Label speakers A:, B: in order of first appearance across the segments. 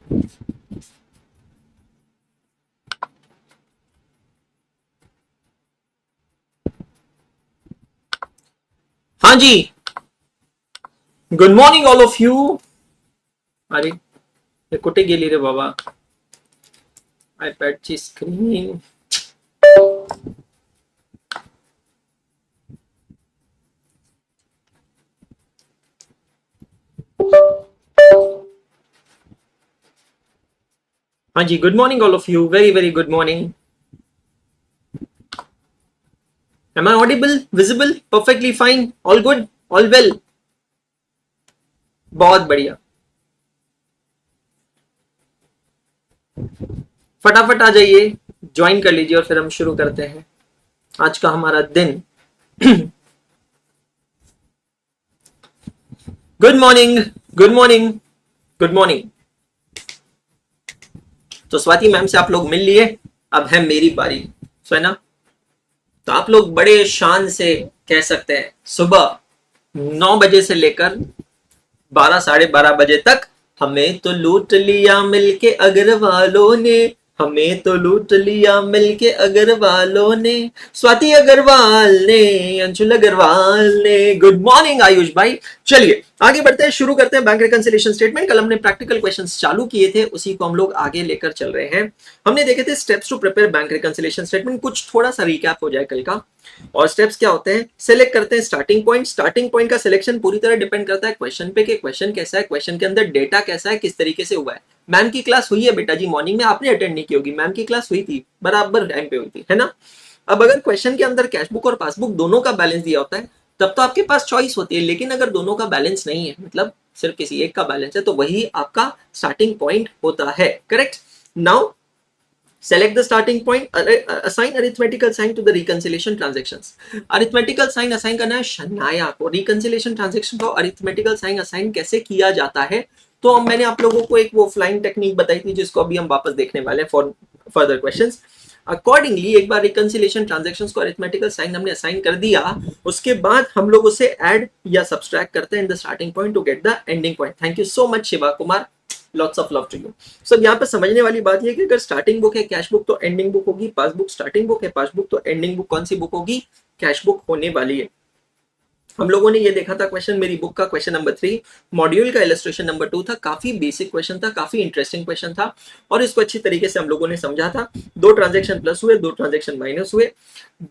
A: हाँ जी, good morning all of you. अरे हे कुठे गेली रे बाबा आयपॅडची स्क्रीन. हाँ जी, good morning all of you. Very very good morning. Am I audible, visible, perfectly fine, all good, all well? बहुत बढ़िया. फटाफट आ जाइए, ज्वाइन कर लीजिए और फिर हम शुरू करते हैं आज का हमारा दिन. Good morning, good morning, good morning. तो स्वाति मैम से आप लोग मिल लिए, अब है मेरी बारी. सो है ना, तो आप लोग बड़े शान से कह सकते हैं सुबह 9 बजे से लेकर 12 साढ़े 12 बजे तक हमें तो लूट लिया मिलके अग्रवालों ने, हमें तो लूट लिया मिलके अग्रवालों ने, स्वाति अग्रवाल ने, अंशुल अग्रवाल ने. गुड मॉर्निंग आयुष भाई. चलिए आगे बढ़ते हैं, शुरू करते हैं बैंक रिकंसिलिएशन स्टेटमेंट. कल हमने प्रैक्टिकल क्वेश्चंस चालू किए थे, उसी को हम लोग आगे लेकर चल रहे हैं. हमने देखे थे steps to prepare bank reconciliation statement. कुछ थोड़ा सा रिकैप हो जाए कल का. और स्टेप्स क्या होते हैं? सेलेक्ट करते हैं स्टार्टिंग पॉइंट. स्टार्टिंग पॉइंट का सिलेक्शन पूरी तरह डिपेंड करता है क्वेश्चन पे, कि क्वेश्चन कैसा है, क्वेश्चन के अंदर डेटा कैसा है, किस तरीके से हुआ है. मैम की क्लास हुई है बेटा जी मॉर्निंग में, आपने अटेंड नहीं की होगी. मैम की क्लास हुई थी, बराबर टाइम पे हुई थी, है ना. अब अगर क्वेश्चन के अंदर कैशबुक और पासबुक दोनों का बैलेंस दिया होता है, तब तो आपके पास चॉइस होती है. लेकिन अगर दोनों का बैलेंस नहीं है, मतलब सिर्फ किसी एक का बैलेंस है, तो वही आपका स्टार्टिंग पॉइंट होता है. Correct. Now select the starting point, assign arithmetical sign to the reconciliation transactions. arithmetical sign assign करना है शनाया को. reconciliation transaction को arithmetical sign assign कैसे किया जाता है, तो मैंने आप लोगों को एक वो फ्लाइंग टेक्निक बताई थी, जिसको अभी हम वापस देखने वाले हैं फॉर फर्दर क्वेश्चंस. अकॉर्डिंगली एक बार रिकंसिलिएशन ट्रांजैक्शंस को अरिथमेटिकल साइन हमने असाइन कर दिया, उसके बाद हम लोग उसे ऐड या सब्सट्रैक्ट करते हैं in the starting point to get the ending point. Thank you so much Shiva Kumar, lots of love to you. So यहाँ पे समझने वाली बात ये कि अगर स्टार्टिंग बुक है कैश बुक तो एंडिंग बुक होगी, पासबुक स्टार्टिंग बुक है पासबुक तो एंडिंग बुक कौन सी बुक होगी? कैश बुक होने वाली है. हम लोगों ने ये देखा था क्वेश्चन मेरी बुक का, क्वेश्चन नंबर 3 मॉड्यूल का इलस्ट्रेशन नंबर 2 था. काफी बेसिक क्वेश्चन था, काफी इंटरेस्टिंग क्वेश्चन था, और इसको अच्छी तरीके से हम लोगों ने समझा था. 2 ट्रांजेक्शन प्लस हुए, 2 ट्रांजेक्शन माइनस हुए.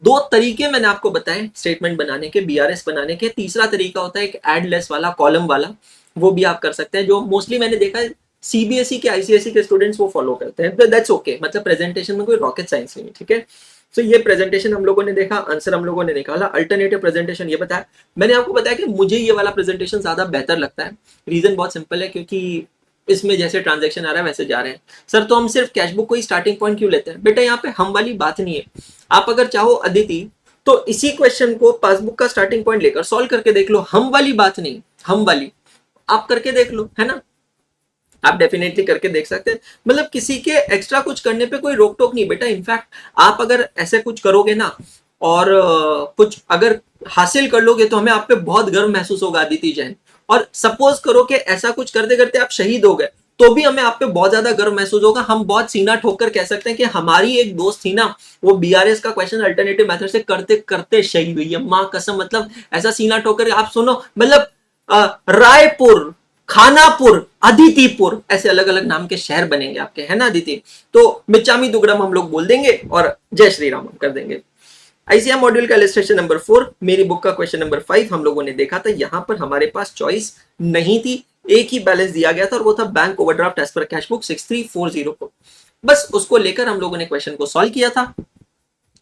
A: 2 तरीके मैंने आपको बताए स्टेटमेंट बनाने के, बीआरएस बनाने के. तीसरा तरीका होता है एक एड लेस वाला, कॉलम वाला, वो भी आप कर सकते हैं, जो मोस्टली मैंने देखा है सीबीएसई के आईसीएसई के स्टूडेंट्स वो फॉलो करते हैं. तो दैट्स ओके, मतलब प्रेजेंटेशन में कोई रॉकेट साइंस नहीं है. ठीक है. तो ये प्रेजेंटेशन हम लोगों ने देखा, आंसर हम लोगों ने निकाला. अल्टरनेटिव प्रेजेंटेशन ये बताया, मैंने आपको बताया कि मुझे ये वाला प्रेजेंटेशन ज्यादा बेहतर लगता है. रीजन बहुत सिंपल है, क्योंकि इसमें जैसे ट्रांजैक्शन आ रहा है वैसे जा रहे हैं. सर तो हम सिर्फ कैशबुक को ही स्टार्टिंग पॉइंट क्यों लेते हैं? बेटा यहाँ पे हम वाली बात नहीं है. आप अगर चाहो अदिति तो इसी क्वेश्चन को पासबुक का स्टार्टिंग पॉइंट लेकर सॉल्व करके देख लो. हम वाली बात नहीं, हम वाली आप करके देख लो, है ना. आप डेफिनेटली करके देख सकते हैं. मतलब किसी के एक्स्ट्रा कुछ करने पे कोई रोक टोक नहीं बेटा. इनफैक्ट आप अगर ऐसे कुछ करोगे ना और कुछ अगर हासिल कर लोगे तो हमें आप पे बहुत गर्व महसूस होगा आदिति जैन. और सपोज करो कि ऐसा कुछ करते करते आप शहीद हो गए, तो भी हमें आप पे बहुत ज्यादा गर्व महसूस होगा. हम बहुत सीना ठोक कर कह सकते हैं कि हमारी एक दोस्त थी ना, वो बीआरएस का क्वेश्चन अल्टरनेटिव मेथड से करते करते शहीद हुई है. माँ कसम, मतलब ऐसा सीना ठोक कर आप सुनो, मतलब रायपुर, खानापुर, अदितिपुर, ऐसे अलग अलग नाम के शहर बनेंगे आपके, है ना अदिति. तो मिच्चामी दुगड़म हम लोग बोल देंगे और जय श्री राम कर देंगे. आईसीएम मॉड्यूल का इलस्ट्रेशन नंबर 4 मेरी बुक का क्वेश्चन नंबर 5 हम लोगों ने देखा था. यहां पर हमारे पास चॉइस नहीं थी, एक ही बैलेंस दिया गया था और वो था bank overdraft as per cash book 6340 को. बस उसको लेकर हम लोगों ने क्वेश्चन को सॉल्व किया था,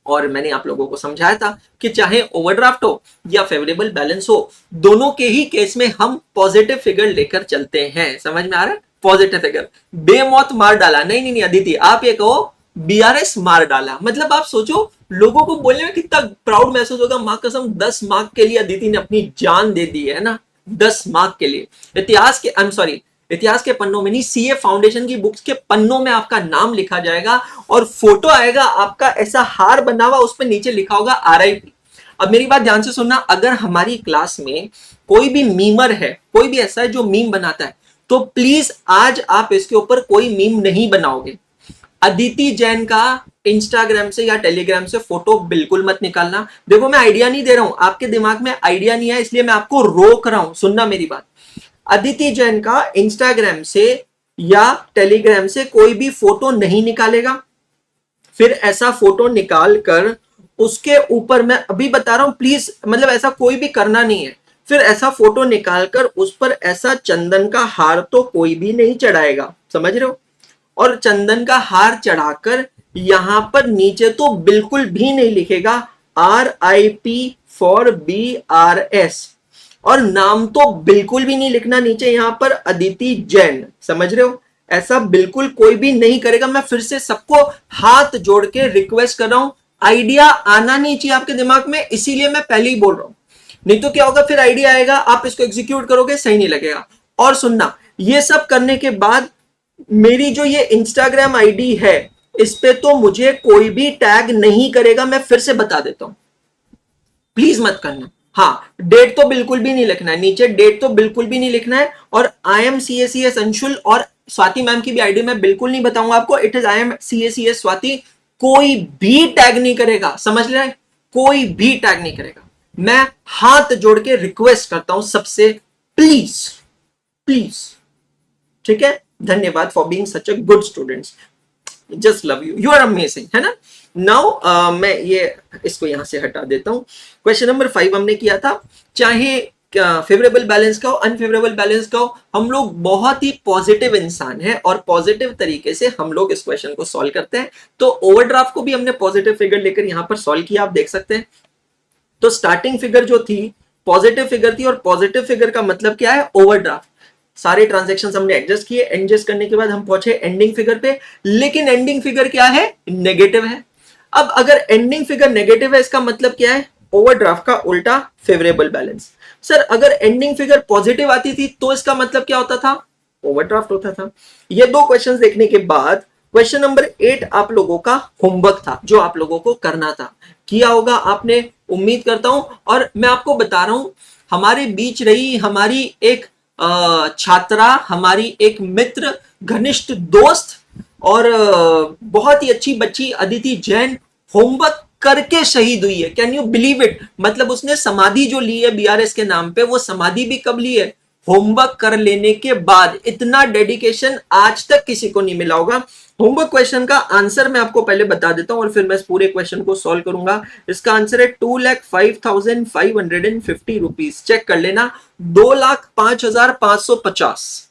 A: और मैंने आप लोगों को समझाया था कि चाहे ओवरड्राफ्ट हो या फेवरेबल बैलेंस हो, दोनों के ही केस में हम पॉजिटिव फिगर लेकर चलते हैं. समझ में आ रहा है? Positive figure. बेमौत मार डाला, नहीं नहीं नहीं अदिति, आप ये कहो बीआरएस मार डाला. मतलब आप सोचो लोगों को बोलने में कितना प्राउड महसूस होगा. मां कसम 10 मार्क के लिए अदिति ने अपनी जान दे दी है ना, 10 मार्क के लिए. इतिहास के, आई एम सॉरी, इतिहास के पन्नों में नहीं, सीए फाउंडेशन की बुक्स के पन्नों में आपका नाम लिखा जाएगा, और फोटो आएगा आपका ऐसा हार बना हुआ, उस पर नीचे लिखा होगा आरआईपी. अब मेरी बात ध्यान से सुनना, अगर हमारी क्लास में कोई भी मीमर है, कोई भी ऐसा है जो मीम बनाता है, तो प्लीज आज आप इसके ऊपर कोई मीम नहीं बनाओगे। अदिति जैन का इंस्टाग्राम से या टेलीग्राम से फोटो बिल्कुल मत निकालना। देखो मैं आइडिया नहीं दे रहा हूं, आपके दिमाग में आइडिया नहीं है इसलिए मैं आपको रोक रहा हूं, सुनना मेरी बात। अदिति जैन का इंस्टाग्राम से या टेलीग्राम से कोई भी फोटो नहीं निकालेगा। फिर ऐसा फोटो निकाल कर उसके ऊपर, मैं अभी बता रहा हूं प्लीज, मतलब ऐसा कोई भी करना नहीं है। फिर ऐसा फोटो निकालकर उस पर ऐसा चंदन का हार तो कोई भी नहीं चढ़ाएगा, समझ रहे हो। और चंदन का हार चढ़ाकर यहां पर नीचे तो बिल्कुल भी नहीं लिखेगा RIP फॉर BRS, और नाम तो बिल्कुल भी नहीं लिखना नीचे यहां पर अदिति जैन, समझ रहे हो। ऐसा बिल्कुल कोई भी नहीं करेगा। मैं फिर से सबको हाथ जोड़ के रिक्वेस्ट कर रहा हूं, आइडिया आना नहीं चाहिए आपके दिमाग में, इसीलिए मैं पहले ही बोल रहा हूं। नहीं तो क्या होगा, फिर आइडिया आएगा, आप इसको एग्जीक्यूट करोगे, सही नहीं लगेगा। और सुनना, ये सब करने के बाद मेरी जो ये इंस्टाग्राम आईडी है इस पे तो मुझे कोई भी टैग नहीं करेगा, मैं फिर से बता देता हूं, प्लीज मत करना। हाँ, डेट तो बिल्कुल भी नहीं लिखना है नीचे, डेट तो बिल्कुल भी नहीं लिखना है। और IMCACS अंशुल और स्वाति मैम की भी आईडी मैं बिल्कुल नहीं बताऊंगा आपको, इट इज IMCACS स्वाति। कोई भी टैग नहीं करेगा, समझ रहे हैं, कोई भी टैग नहीं करेगा। मैं हाथ जोड़ के रिक्वेस्ट करता हूं सबसे, प्लीज प्लीज, ठीक है। धन्यवाद for being such a good students, just love you, you are amazing, है ना। नाउ मैं ये इसको यहां से हटा देता हूं। क्वेश्चन नंबर 5 हमने किया था, चाहे फेवरेबल बैलेंस का हो अनफेवरेबल बैलेंस का हो, हम लोग बहुत ही पॉजिटिव इंसान हैं और पॉजिटिव तरीके से हम लोग इस क्वेश्चन को सॉल्व करते हैं। तो ओवरड्राफ्ट को भी हमने पॉजिटिव फिगर लेकर यहां पर सॉल्व किया, आप देख सकते हैं। तो स्टार्टिंग फिगर जो थी पॉजिटिव फिगर थी, और पॉजिटिव फिगर का मतलब क्या है, ओवरड्राफ्ट। सारे ट्रांजैक्शन हमने एडजस्ट किए, एडजस्ट करने के बाद हम पहुंचे एंडिंग फिगर पे, लेकिन एंडिंग फिगर क्या है, नेगेटिव है। अब अगर एंडिंग फिगर नेगेटिव है इसका मतलब क्या है, ओवरड्राफ्ट का उल्टा फेवरेबल बैलेंस। सर अगर एंडिंग फिगर पॉजिटिव आती थी तो इसका मतलब क्या होता था, ओवरड्राफ्ट होता था। ये दो क्वेश्चंस देखने के बाद क्वेश्चन नंबर 8 आप लोगों का होमवर्क था जो आप लोगों को करना था, किया होगा आपने, उम्मीद करता हूं। और मैं आपको बता रहा हूं, हमारे बीच रही हमारी एक छात्रा, हमारी एक मित्र, घनिष्ठ दोस्त और बहुत ही अच्छी बच्ची अदिति जैन होमवर्क करके शहीद हुई है। कैन यू बिलीव इट, मतलब उसने समाधि जो ली है BRS के नाम पे, वो समाधि भी कब ली है, होमवर्क कर लेने के बाद। इतना डेडिकेशन आज तक किसी को नहीं मिला होगा। होमवर्क क्वेश्चन का आंसर मैं आपको पहले बता देता हूं और फिर मैं इस पूरे क्वेश्चन को सॉल्व करूंगा। इसका आंसर है 2,05,550 रुपीज, चेक कर लेना, 2,05,550,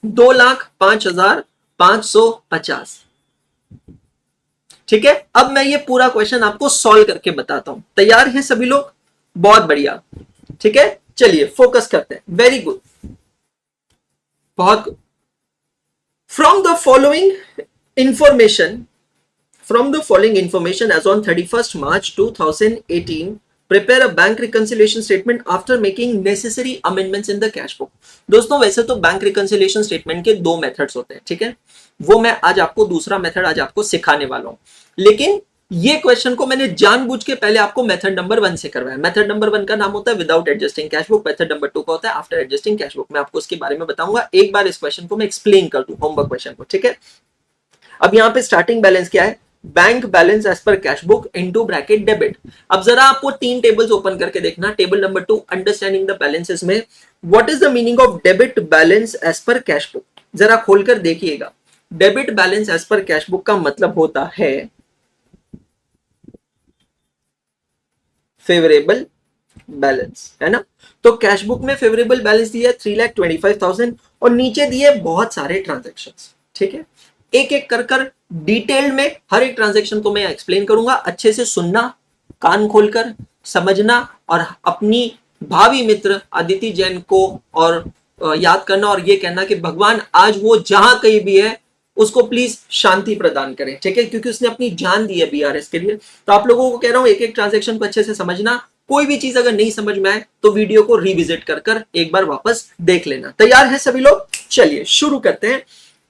A: 2,05,550, ठीक है। अब मैं ये पूरा क्वेश्चन आपको सॉल्व करके बताता हूं, तैयार हैं सभी लोग, बहुत बढ़िया, ठीक है। चलिए फोकस करते हैं, वेरी गुड, बहुत good. From the following information as on 31st March 2018, prepare a bank reconciliation statement after making necessary amendments in the cash book। दोस्तों वैसे तो बैंक रिकंसिलिएशन स्टेटमेंट के दो मेथड्स होते हैं, ठीक है, वो मैं आज आपको दूसरा मेथड आज आपको सिखाने वाला हूं। लेकिन ये क्वेश्चन को मैंने जानबूझ के पहले आपको मेथड नंबर 1 से करवाया। मेथड नंबर 1 का नाम होता है without adjusting cash book, method number 2 का होता है आफ्टर एडजस्टिंग कैश बुक। मैं आपको उसके बारे में बताऊंगा, एक बार इस क्वेश्चन को मैं एक्सप्लेन कर दूं, होमवर्क क्वेश्चन को, ठीक है। अब यहां पे स्टार्टिंग बैलेंस क्या है, bank balance as per cash book into bracket debit. अब जरा आपको 3 टेबल्स ओपन करके देखना। Table number 2 understanding the balances में what is the meaning of debit balance as per cash book, जरा खोलकर देखिएगा। Debit balance as per cash book का मतलब होता है फेवरेबल बैलेंस, है ना। तो कैश बुक में फेवरेबल बैलेंस दिया है 3,25,000 और नीचे दिए बहुत सारे ट्रांजैक्शंस, ठीक है। एक एक कर डिटेल में हर एक ट्रांजैक्शन को मैं एक्सप्लेन करूंगा, अच्छे से सुनना, कान खोलकर समझना और अपनी भावी मित्र अदिति जैन को और याद करना और ये कहना कि भगवान आज वो जहां कहीं भी है उसको प्लीज शांति प्रदान करें, ठीक है, क्योंकि उसने अपनी जान दी है BRS के लिए। तो आप लोगों को कह रहा हूं एक एक ट्रांजैक्शन को अच्छे से समझना, कोई भी चीज अगर नहीं समझ में आए तो वीडियो को रिविजिट कर एक बार वापस देख लेना। तैयार है सभी लोग, चलिए शुरू करते हैं।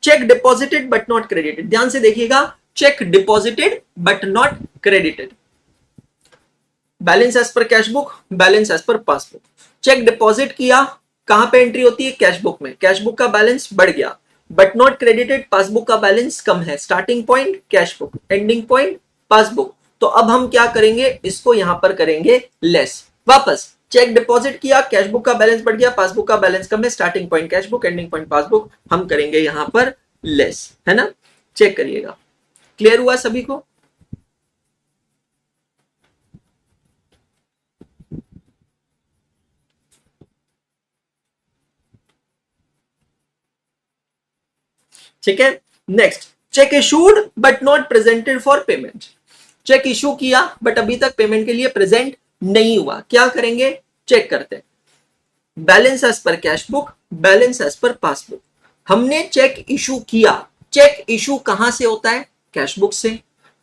A: Cheque deposited but not credited, ध्यान से देखिएगा, cheque deposited but not credited, balance as per cash book, balance as per passbook. Cheque deposit किया कहां पे एंट्री होती है? कैश बुक में। कैश बुक का बैलेंस बढ़ गया, बट नॉट क्रेडिटेड, पासबुक का बैलेंस कम है। Starting point cash book, ending point passbook. तो अब हम क्या करेंगे, इसको यहां पर करेंगे लेस। वापस चेक डिपॉजिट किया, कैश बुक का बैलेंस बढ़ गया, पासबुक का बैलेंस कम है, starting point cash book, ending point passbook, हम करेंगे यहां पर लेस, है ना। चेक करिएगा, क्लियर हुआ सभी को? ठीक है। Next, cheque issued but not presented for payment. Cheque issue किया बट अभी तक पेमेंट के लिए प्रेजेंट नहीं हुआ, क्या करेंगे? चेक करते हैं। Balance as per cash book, balance as per passbook. हमने चेक इशू किया, चेक इशू कहां से होता है? कैश बुक से।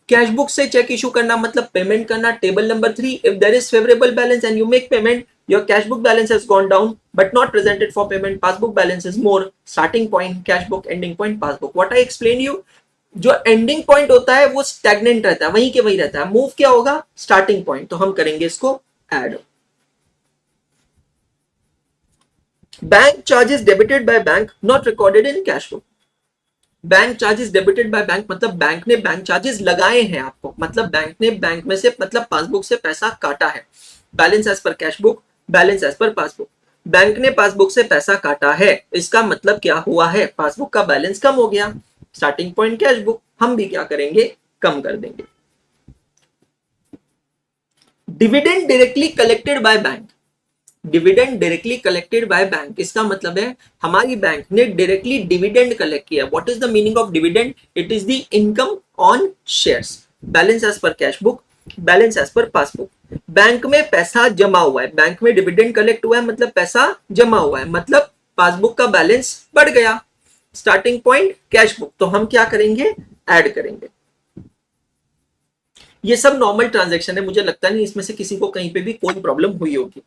A: कैश बुक से चेक इशू करना मतलब पेमेंट करना। Table number 3, if there is favourable balance and you make payment, your cash book balance has gone down but not presented for payment, passbook balance is more, starting point cash book, ending point passbook. What I explain you, जो ending point होता है वो stagnant रहता है, वहीं के वहीं रहता है। मूव क्या होगा? Starting point. तो हम करेंगे इसको add. Bank charges debited by bank not recorded in cash book. Bank charges debited by bank मतलब बैंक ने बैंक चार्जेस लगाए हैं आपको, मतलब बैंक ने बैंक में से मतलब पासबुक से पैसा काटा है। Balance as per cash book, balance as per passbook. Bank ने पासबुक से पैसा काटा है, इसका मतलब क्या हुआ है? पासबुक का बैलेंस कम हो गया। स्टार्टिंग पॉइंट कैश बुक, हम भी क्या करेंगे? कम कर देंगे। Dividend directly collected by bank, dividend directly collected by bank, इसका मतलब है हमारी बैंक ने डायरेक्टली डिविडेंड कलेक्ट किया। What is the meaning of dividend? It is the income on shares. Balance as per cash book, balance as per passbook. Bank में पैसा जमा हुआ है, बैंक में डिविडेंड कलेक्ट हुआ है मतलब पैसा जमा हुआ है, मतलब पासबुक का बैलेंस बढ़ गया। स्टार्टिंग पॉइंट कैश बुक, तो हम क्या करेंगे? ऐड करेंगे। ये सब नॉर्मल ट्रांजैक्शन है, मुझे लगता नहीं इसमें से किसी को कहीं पे भी कोई प्रॉब्लम हुई होगी।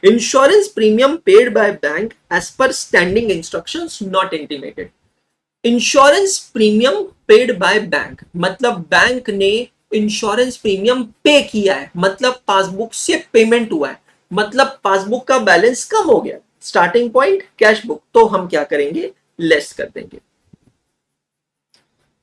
A: Insurance premium paid by bank as per standing instructions not intimated. Insurance premium paid by bank मतलब बैंक ने इंश्योरेंस प्रीमियम पे किया है, मतलब पासबुक से पेमेंट हुआ है, मतलब पासबुक का बैलेंस कम हो गया। स्टार्टिंग पॉइंट कैश बुक, तो हम क्या करेंगे? लेस कर देंगे।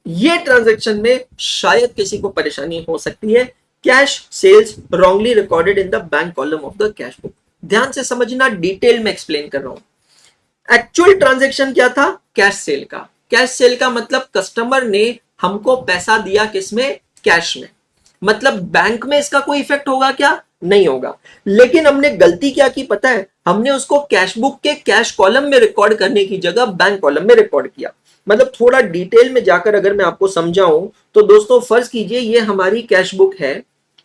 A: ये ट्रांजैक्शन में शायद किसी को परेशानी हो सकती है। Cash sales wrongly recorded in the bank column of the cash book. ध्यान से समझना, डिटेल में एक्सप्लेन कर रहा हूं। एक्चुअल ट्रांजैक्शन क्या था? कैश सेल का। कैश सेल का मतलब कस्टमर ने हमको पैसा दिया, किसमें? कैश में। मतलब बैंक में इसका कोई इफेक्ट होगा क्या? नहीं होगा। लेकिन हमने गलती क्या की पता है? हमने उसको कैश बुक के कैश कॉलम में रिकॉर्ड करने की जगह बैंक कॉलम में रिकॉर्ड किया। मतलब थोड़ा डिटेल में जाकर अगर मैं आपको समझाऊं तो दोस्तों, फर्ज कीजिए ये हमारी कैश बुक है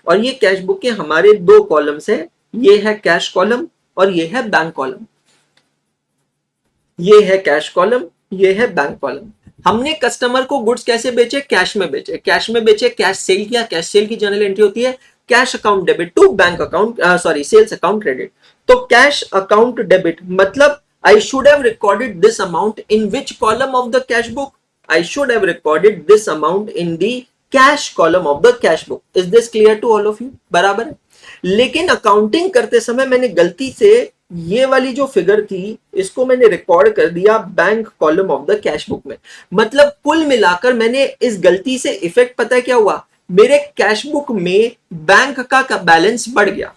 A: और ये कैश बुक के हमारे दो कॉलम्स है, ये है कैश कॉलम और ये है बैंक कॉलम। ये है कैश कॉलम, ये है बैंक कॉलम। हमने कस्टमर को गुड्स कैसे बेचे? कैश में बेचे। कैश में बेचे, कैश सेल किया। कैश सेल की जनरल एंट्री होती है cash account debit to bank account, sorry sales account credit. तो कैश अकाउंट डेबिट मतलब I should have recorded this amount in which column of the cash book? I should have recorded this amount in the cash column of the cash book. Is this clear to all of you? बराबर है। लेकिन accounting करते समय मैंने गलती से ये वाली जो फिगर थी इसको मैंने रिकॉर्ड कर दिया bank column of the cash book में। मतलब कुल मिलाकर मैंने इस गलती से इफेक्ट, पता है क्या हुआ? मेरे कैश बुक में बैंक का बैलेंस बढ़ गया।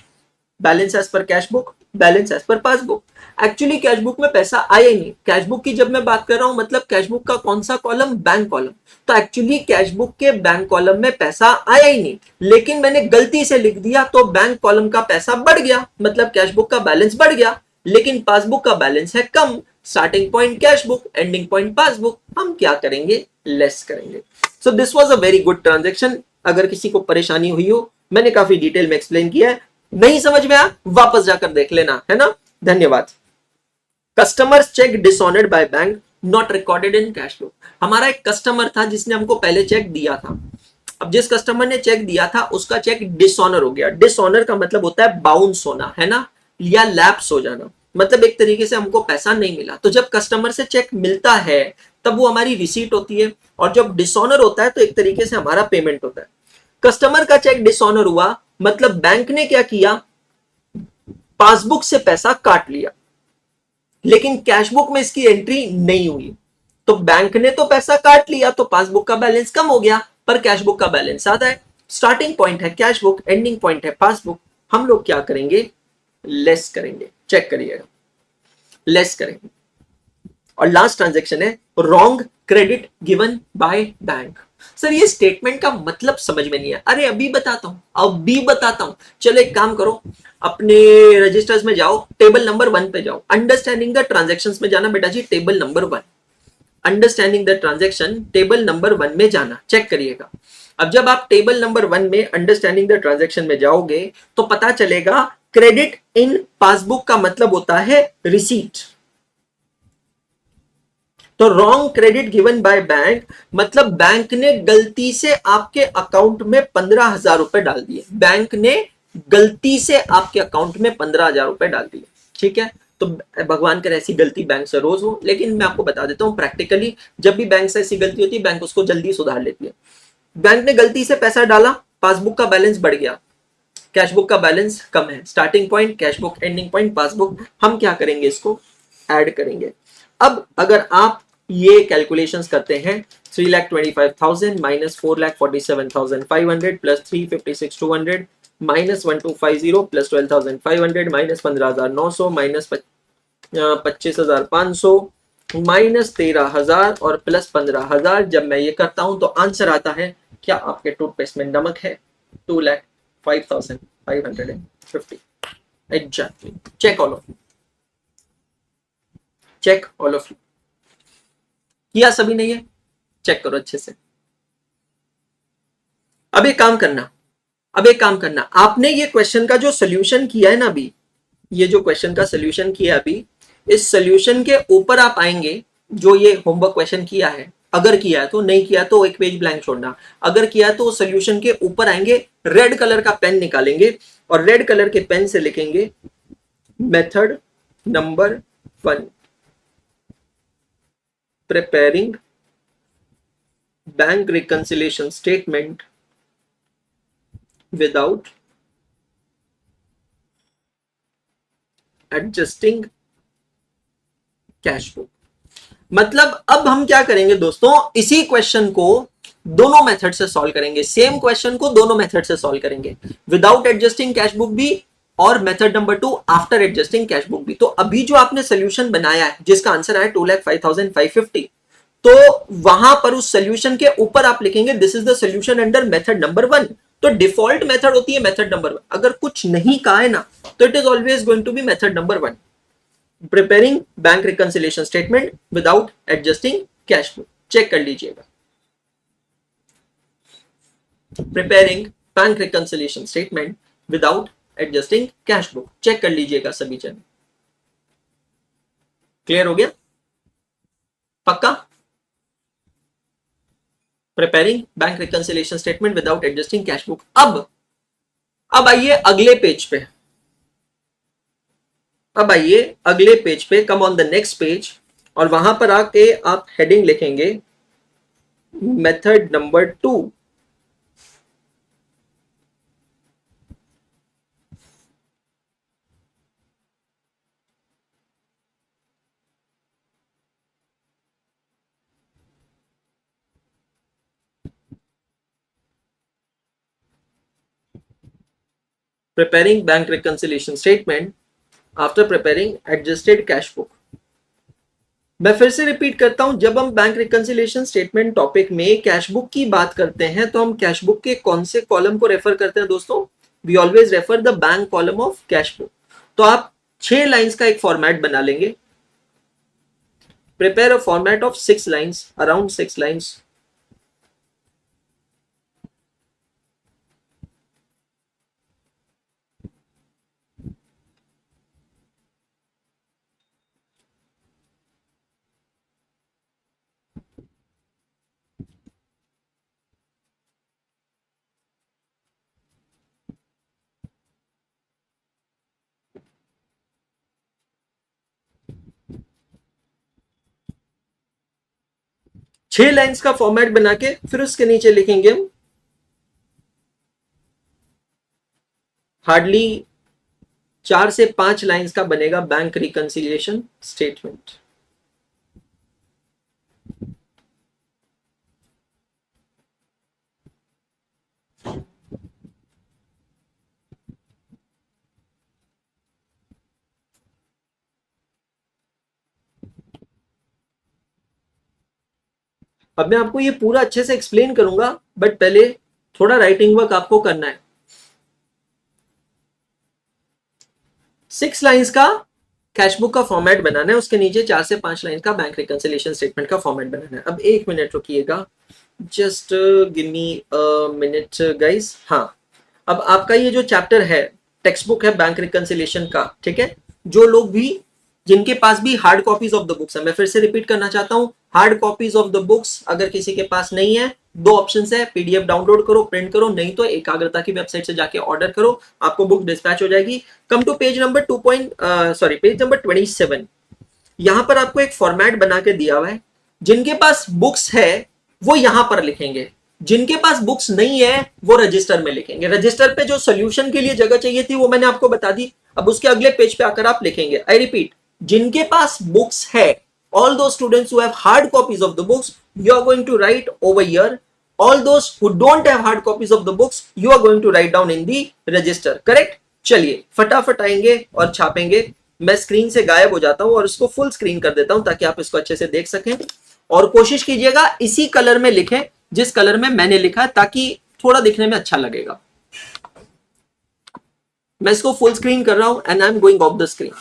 A: Balance as per cash book, balance as per passbook. Actually cash book में पैसा आया ही नहीं। कैश बुक की जब मैं बात कर रहा हूं मतलब कैश बुक का कौन सा कॉलम? Bank column. तो एक्चुअली कैश बुक के बैंक कॉलम में पैसा आया ही नहीं, लेकिन मैंने गलती से लिख दिया तो बैंक कॉलम का पैसा बढ़ गया, मतलब कैश बुक का बैलेंस बढ़ गया, लेकिन पासबुक का बैलेंस है कम। Starting point cash book, ending point passbook, हम क्या करेंगे? लेस करेंगे। So this was a very good transaction. अगर किसी को परेशानी हुई हो, मैंने काफी डिटेल में एक्सप्लेन किया है, नहीं समझ में आया वापस जाकर देख लेना, है ना। धन्यवाद। Customers cheque dishonoured by bank not recorded in cash book. हमारा एक कस्टमर था जिसने हमको पहले चेक दिया था। अब जिस कस्टमर ने चेक दिया था उसका चेक डिसऑनर हो गया। डिसऑनर का मतलब होता है बाउंस होना, है ना, या लैप्स हो जाना, मतलब एक तरीके से हमको पैसा नहीं मिला। तो जब कस्टमर से चेक मिलता है तब वो हमारी रिसीट होती है, और जब डिसऑनर होता है तो एक तरीके से हमारा पेमेंट होता है। कस्टमर का चेक डिसऑनर हुआ मतलब बैंक ने क्या किया? पासबुक से पैसा काट लिया। लेकिन कैश बुक में इसकी एंट्री नहीं हुई। तो बैंक ने तो पैसा काट लिया, तो पासबुक का बैलेंस कम हो गया, पर कैश बुक का बैलेंस ज्यादा है। स्टार्टिंग पॉइंट है कैश बुक, एंडिंग पॉइंट है पासबुक। हम लोग क्या करेंगे, लेस करेंगे। चेक करिएगा, लेस करेंगे। और लास्ट ट्रांजेक्शन है wrong credit given by bank. Sir ये स्टेटमेंट का मतलब समझ में नहीं है। अरे अभी बताता हूं। चलो एक काम करो, अपने रजिस्टर्स में जाओ, टेबल नंबर 1 पे जाओ, अंडरस्टैंडिंग द ट्रांजेक्शंस में जाना बेटा जी, table number 1, understanding the transaction table number 1 में जाना। चेक करिएगा। अब जब आप टेबल नंबर 1 में अंडरस्टैंडिंग द ट्रांजेक्शन में जाओगे तो पता चलेगा क्रेडिट इन पासबुक का मतलब होता है रिसीट। तो wrong credit given by bank मतलब बैंक ने गलती से आपके अकाउंट में 15,000 रुपए डाल दिए। बैंक ने गलती से आपके अकाउंट में 15,000 रुपए डाल दिए। ठीक है, तो भगवान करे ऐसी गलती बैंक से रोज हो, लेकिन मैं आपको बता देता हूं प्रैक्टिकली जब भी बैंक से ऐसी गलती होती है बैंक उसको जल्दी सुधार लेती है। बैंक ने गलती से पैसा डाला, पासबुक का बैलेंस बढ़ गया, कैश बुक का बैलेंस कम है। Starting point cash book, ending point passbook. हम क्या करेंगे, इसको ऐड करेंगे। अब अगर आप ये कैलकुलेशंस करते हैं 3,25,000 minus 4,47,500 plus 356,200 minus 1250 plus 12,500 minus 15,900 minus 25,500 minus 13,000 और प्लस 15,000, जब मैं ये करता हूं तो आंसर आता है, क्या आपके टूथपेस्ट में नमक है? 2,05,550 exactly. Check all of you, check all of you. किया सभी ने ये? चेक करो अच्छे से। अब एक काम करना, आपने ये क्वेश्चन का जो सोल्यूशन किया है ना अभी, ये जो क्वेश्चन का सोल्यूशन किया अभी, इस सोल्यूशन के ऊपर आप आएंगे, जो ये होमवर्क क्वेश्चन किया है, अगर किया है तो, नहीं किया तो एक पेज ब्लैंक छोड़ना, अगर किया तो सोल्यूशन के ऊपर आएंगे, रेड कलर का पेन निकालेंगे और रेड कलर के पेन से लिखेंगे method number 1, preparing bank reconciliation statement without adjusting cash book. मतलब अब हम क्या करेंगे दोस्तों, इसी क्वेश्चन को दोनों मेथड से सॉल्व करेंगे, सेम क्वेश्चन को दोनों मेथड से सॉल्व करेंगे, विदाउट एडजस्टिंग कैश बुक भी और method number 2 after adjusting cash book भी। तो अभी जो आपने सोल्यूशन बनाया है जिसका आंसर आया 2,05,550, तो वहां पर उस सोल्यूशन के ऊपर आप लिखेंगे this is the solution under method number 1। तो डिफॉल्ट मेथड होती है मेथड नंबर 1, अगर कुछ नहीं कहा है ना तो it is always going to be method number 1, preparing bank reconciliation statement without adjusting cash book. Check कर लीजिएगा, preparing bank reconciliation statement without adjusting cash book. Check कर लीजिएगा सभी जन। क्लियर हो गया? पक्का? Preparing bank reconciliation statement without adjusting cash book. अब आइए अगले पेज पे, come on the next page, और वहां पर आके आप हेडिंग लिखेंगे method number 2। preparing bank reconciliation statement after preparing adjusted cash book। मैं फिर से रिपीट करता हूं, जब हम बैंक रिकंसिलिएशन स्टेटमेंट टॉपिक में कैश बुक की बात करते हैं तो हम कैश बुक के कौन से कॉलम को रेफर करते हैं दोस्तों? We always refer the bank column of cash book. तो आप 6 लाइंस का एक फॉर्मेट बना लेंगे, prepare a format of 6 lines, around 6 lines. 6 lines का फॉर्मेट बना के फिर उसके नीचे लिखेंगे हम हार्डली 4 से 5 लाइंस का बनेगा बैंक रिकंसिलिएशन स्टेटमेंट। अब मैं आपको ये पूरा अच्छे से एक्सप्लेन करूंगा, बट पहले थोड़ा राइटिंग वर्क आपको करना है। 6 लाइंस का कैश बुक का फॉर्मेट बनाना है, उसके नीचे 4 से 5 लाइन का बैंक रिकंसिलिएशन स्टेटमेंट का फॉर्मेट बनाना है। अब 1 मिनट रुकिएगा, just give me a minute guys. हाँ, अब आपका ये जो चैप्टर है, टेक्स्ट बुक है बैंक रिकंसिलिएशन का, ठीक है। जो लोग भी, जिनके पास भी hard copies of the books है, मैं फिर से रिपीट करना चाहता हूं, hard copies of the books अगर किसी के पास नहीं है, दो ऑप्शन है, पीडीएफ डाउनलोड करो, प्रिंट करो, नहीं तो एकाग्रता की वेबसाइट से जाके ऑर्डर करो, आपको बुक डिस्पैच हो जाएगी। Come to page number 2 sorry page number 27। यहां पर आपको एक फॉर्मेट बना के दिया हुआ है। जिनके पास बुक्स है वो यहां पर लिखेंगे, जिनके पास बुक्स नहीं है वो रजिस्टर में लिखेंगे। रजिस्टर पे जो सोल्यूशन के लिए जगह चाहिए थी वो मैंने आपको बता दी। अब उसके अगले पेज पे आकर आप लिखेंगे, आई रिपीट, जिनके पास बुक्स है, all those students who have hard copies of the books, you are going to write over here. All those who don't have hard copies of the books, you are going to write down in the register. Correct? चलिए फटाफट आएंगे और छापेंगे। मैं screen से गायब हो जाता हूं और इसको फुल स्क्रीन कर देता हूं ताकि आप इसको अच्छे से देख सकें। और कोशिश कीजिएगा इसी कलर में लिखें जिस कलर में मैंने लिखा है, ताकि थोड़ा दिखने में अच्छा लगेगा। मैं इसको फुल स्क्रीन कर रहा हूं and I am going of the screen.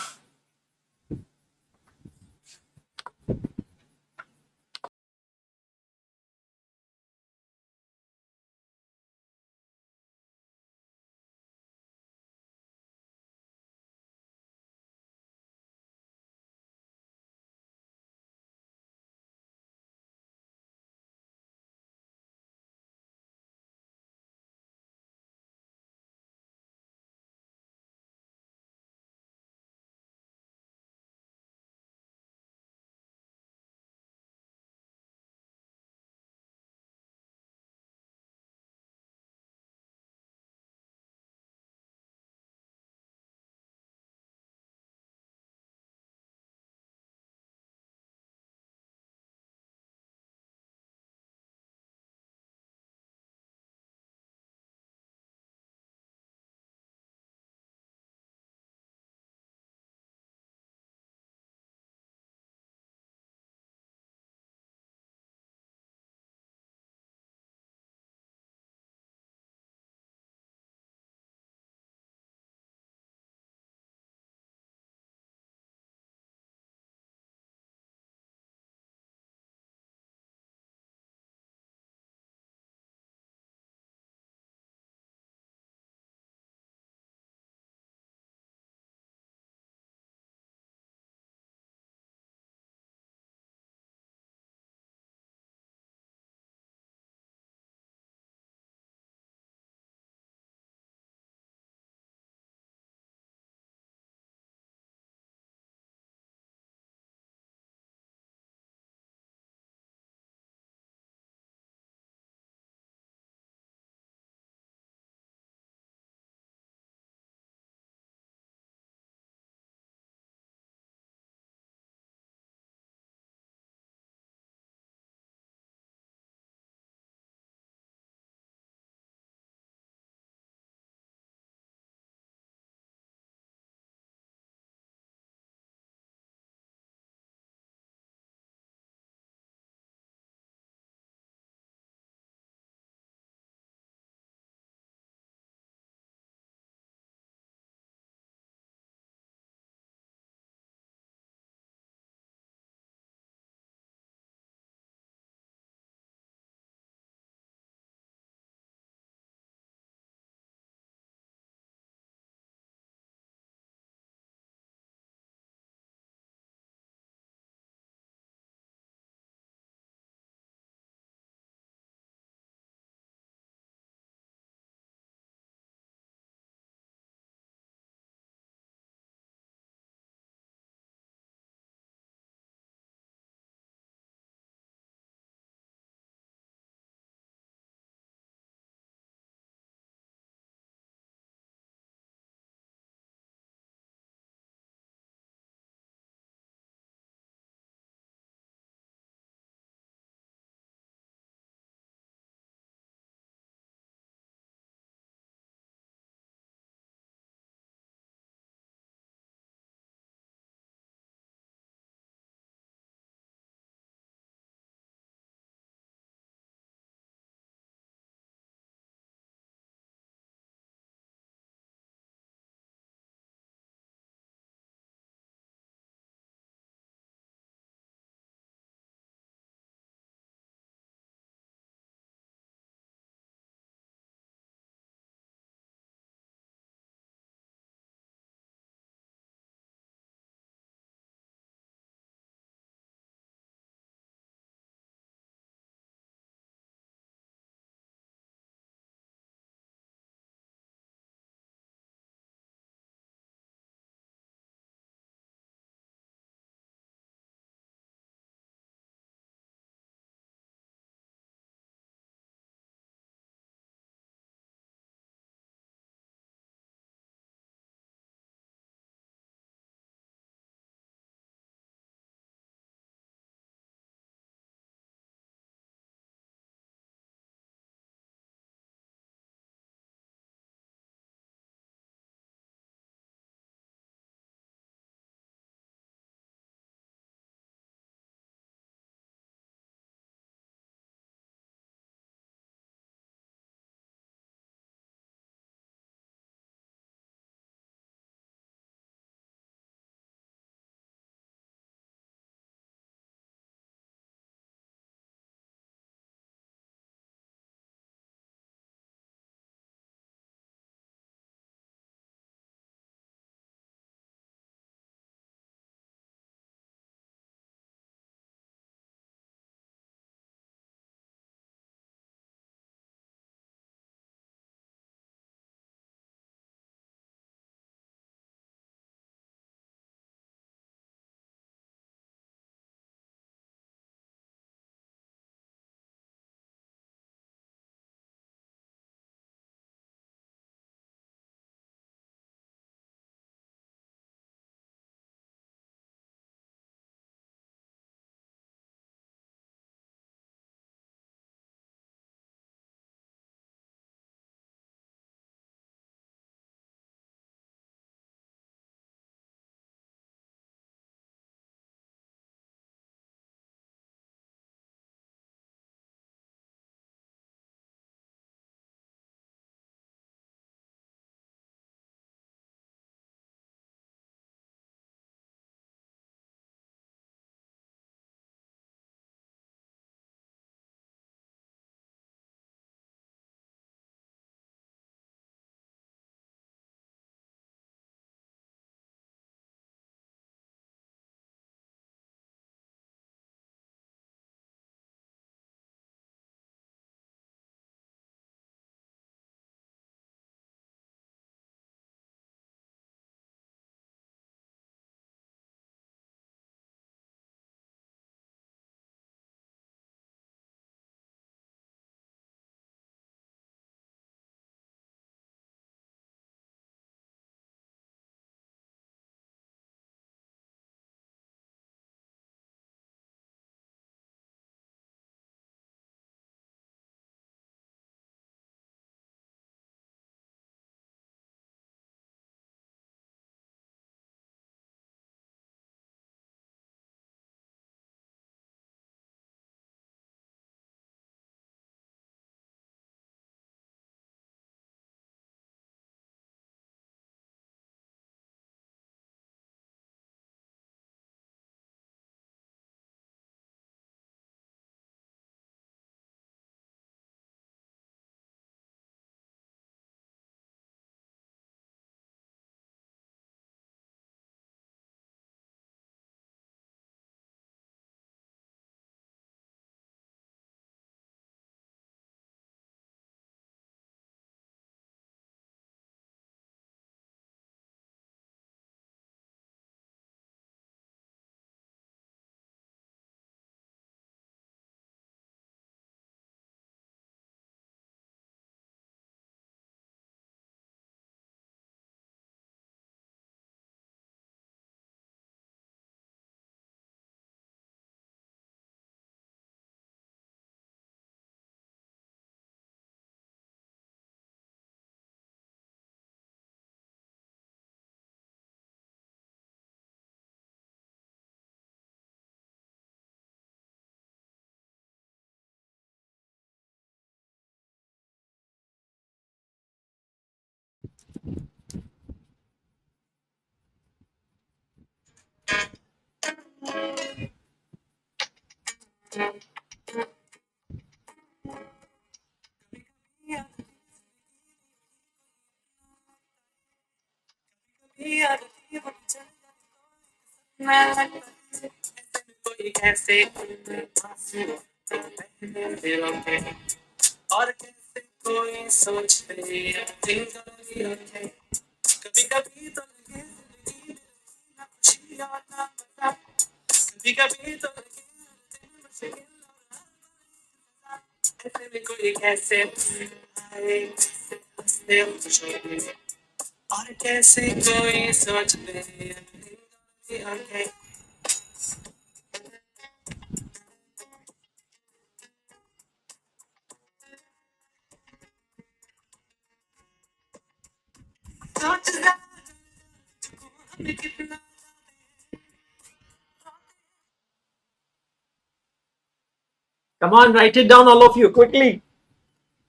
A: Come on, write it down, all of you, quickly.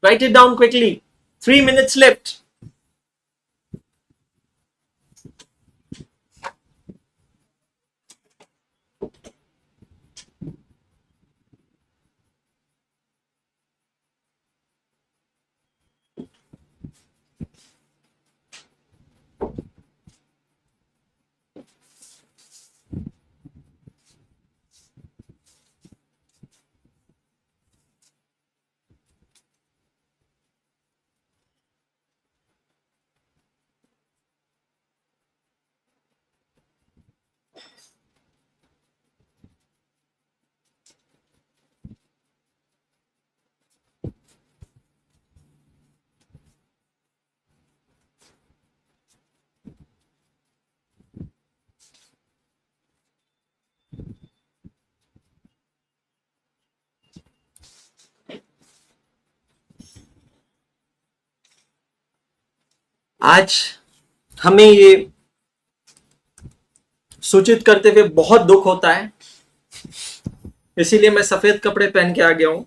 A: Write it down quickly. 3 minutes left. आज हमें ये सूचित करते हुए बहुत दुख होता है, इसीलिए मैं सफेद कपड़े पहन के आ गया हूं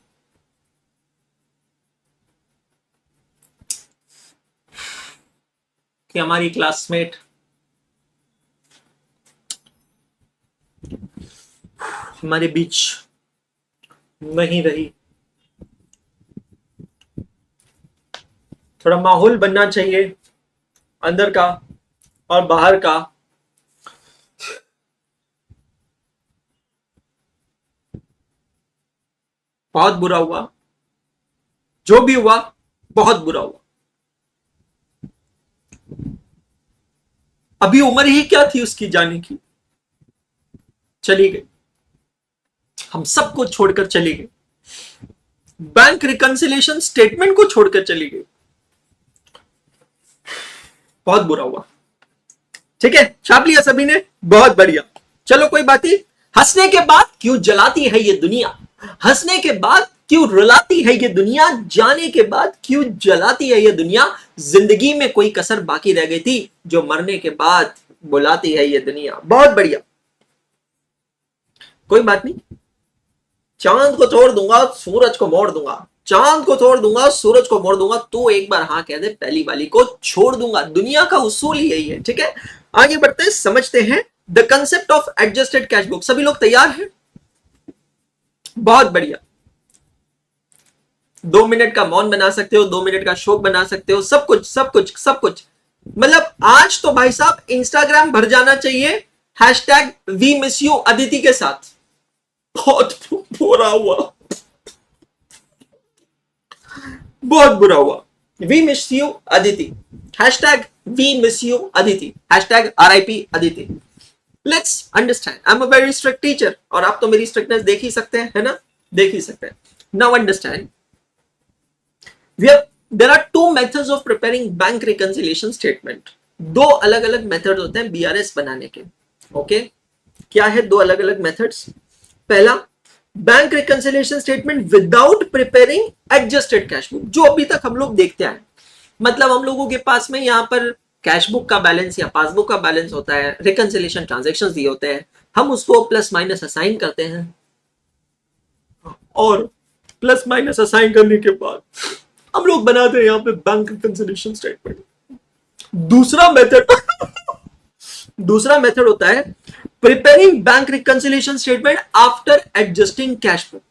A: कि हमारी क्लासमेट हमारे बीच नहीं रही। थोड़ा माहौल बनना चाहिए अंदर का और बाहर का। बहुत बुरा हुआ, जो भी हुआ बहुत बुरा हुआ। अभी उम्र ही क्या थी उसकी जाने की, चली गई, हम सबको छोड़कर चली गई, बैंक रिकंसिलिएशन स्टेटमेंट को छोड़कर चली गई। बहुत बुरा हुआ। ठीक है, छाप लिया सभी ने, बहुत बढ़िया। चलो कोई बात नहीं। हंसने के बाद क्यों जलाती है ये दुनिया, हंसने के बाद क्यों रुलाती है ये दुनिया, जाने के बाद क्यों जलाती है ये दुनिया, जिंदगी में कोई कसर बाकी रह गई थी जो मरने के बाद बुलाती है ये दुनिया। बहुत बढ़िया, कोई बात नहीं। चांद को तोड़ दूंगा, सूरज को मोड़ दूंगा, चांद को तोड़ दूंगा, सूरज को मोड़ दूंगा, तो एक बार हाँ कह दे, पहली वाली को छोड़ दूंगा। दुनिया का उसूल ही यही है। ठीक है, आगे बढ़ते हैं, समझते हैं the concept of adjusted cash book. सभी लोग तैयार हैं? बहुत बढ़िया। 2 मिनट का मौन बना सकते हो, 2 मिनट का शोक बना सकते हो, सब कुछ सब कुछ सब कुछ। मतलब आज तो भाई साहब इंस्टाग्राम भर जाना चाहिए hashtag we miss you Aditi के साथ। बहुत बुरा हुआ, बहुत बुरा हुआ। We miss you Aditi, hashtag we miss you Aditi, hashtag RIP Aditi. Let's understand, I am a very strict teacher और आप तो मेरी स्ट्रिक्टनेस देख ही सकते हैं, है ना, देख ही सकते हैं। Now understand, there are 2 methods of preparing bank reconciliation statement। दो अलग अलग मेथड होते हैं BRS बनाने के। ओके, क्या है दो अलग अलग मेथड्स? पहला, bank reconciliation statement without preparing adjusted cash book, जो अभी तक हम लोग देखते हैं। मतलब हम लोगों के पास में यहाँ पर कैश बुक का बैलेंस या पासबुक का बैलेंस होता है, रिकंसिलिएशन ट्रांजैक्शंस दिए होते हैं, हम उसको प्लस माइनस असाइन करते हैं, और प्लस माइनस असाइन करने के बाद हम लोग बनाते हैं यहाँ पे बैंक रिकंसिलिएशन स्टेटमेंट। दूसरा मेथड दूसरा मेथड होता है preparing bank reconciliation statement after adjusting cash book.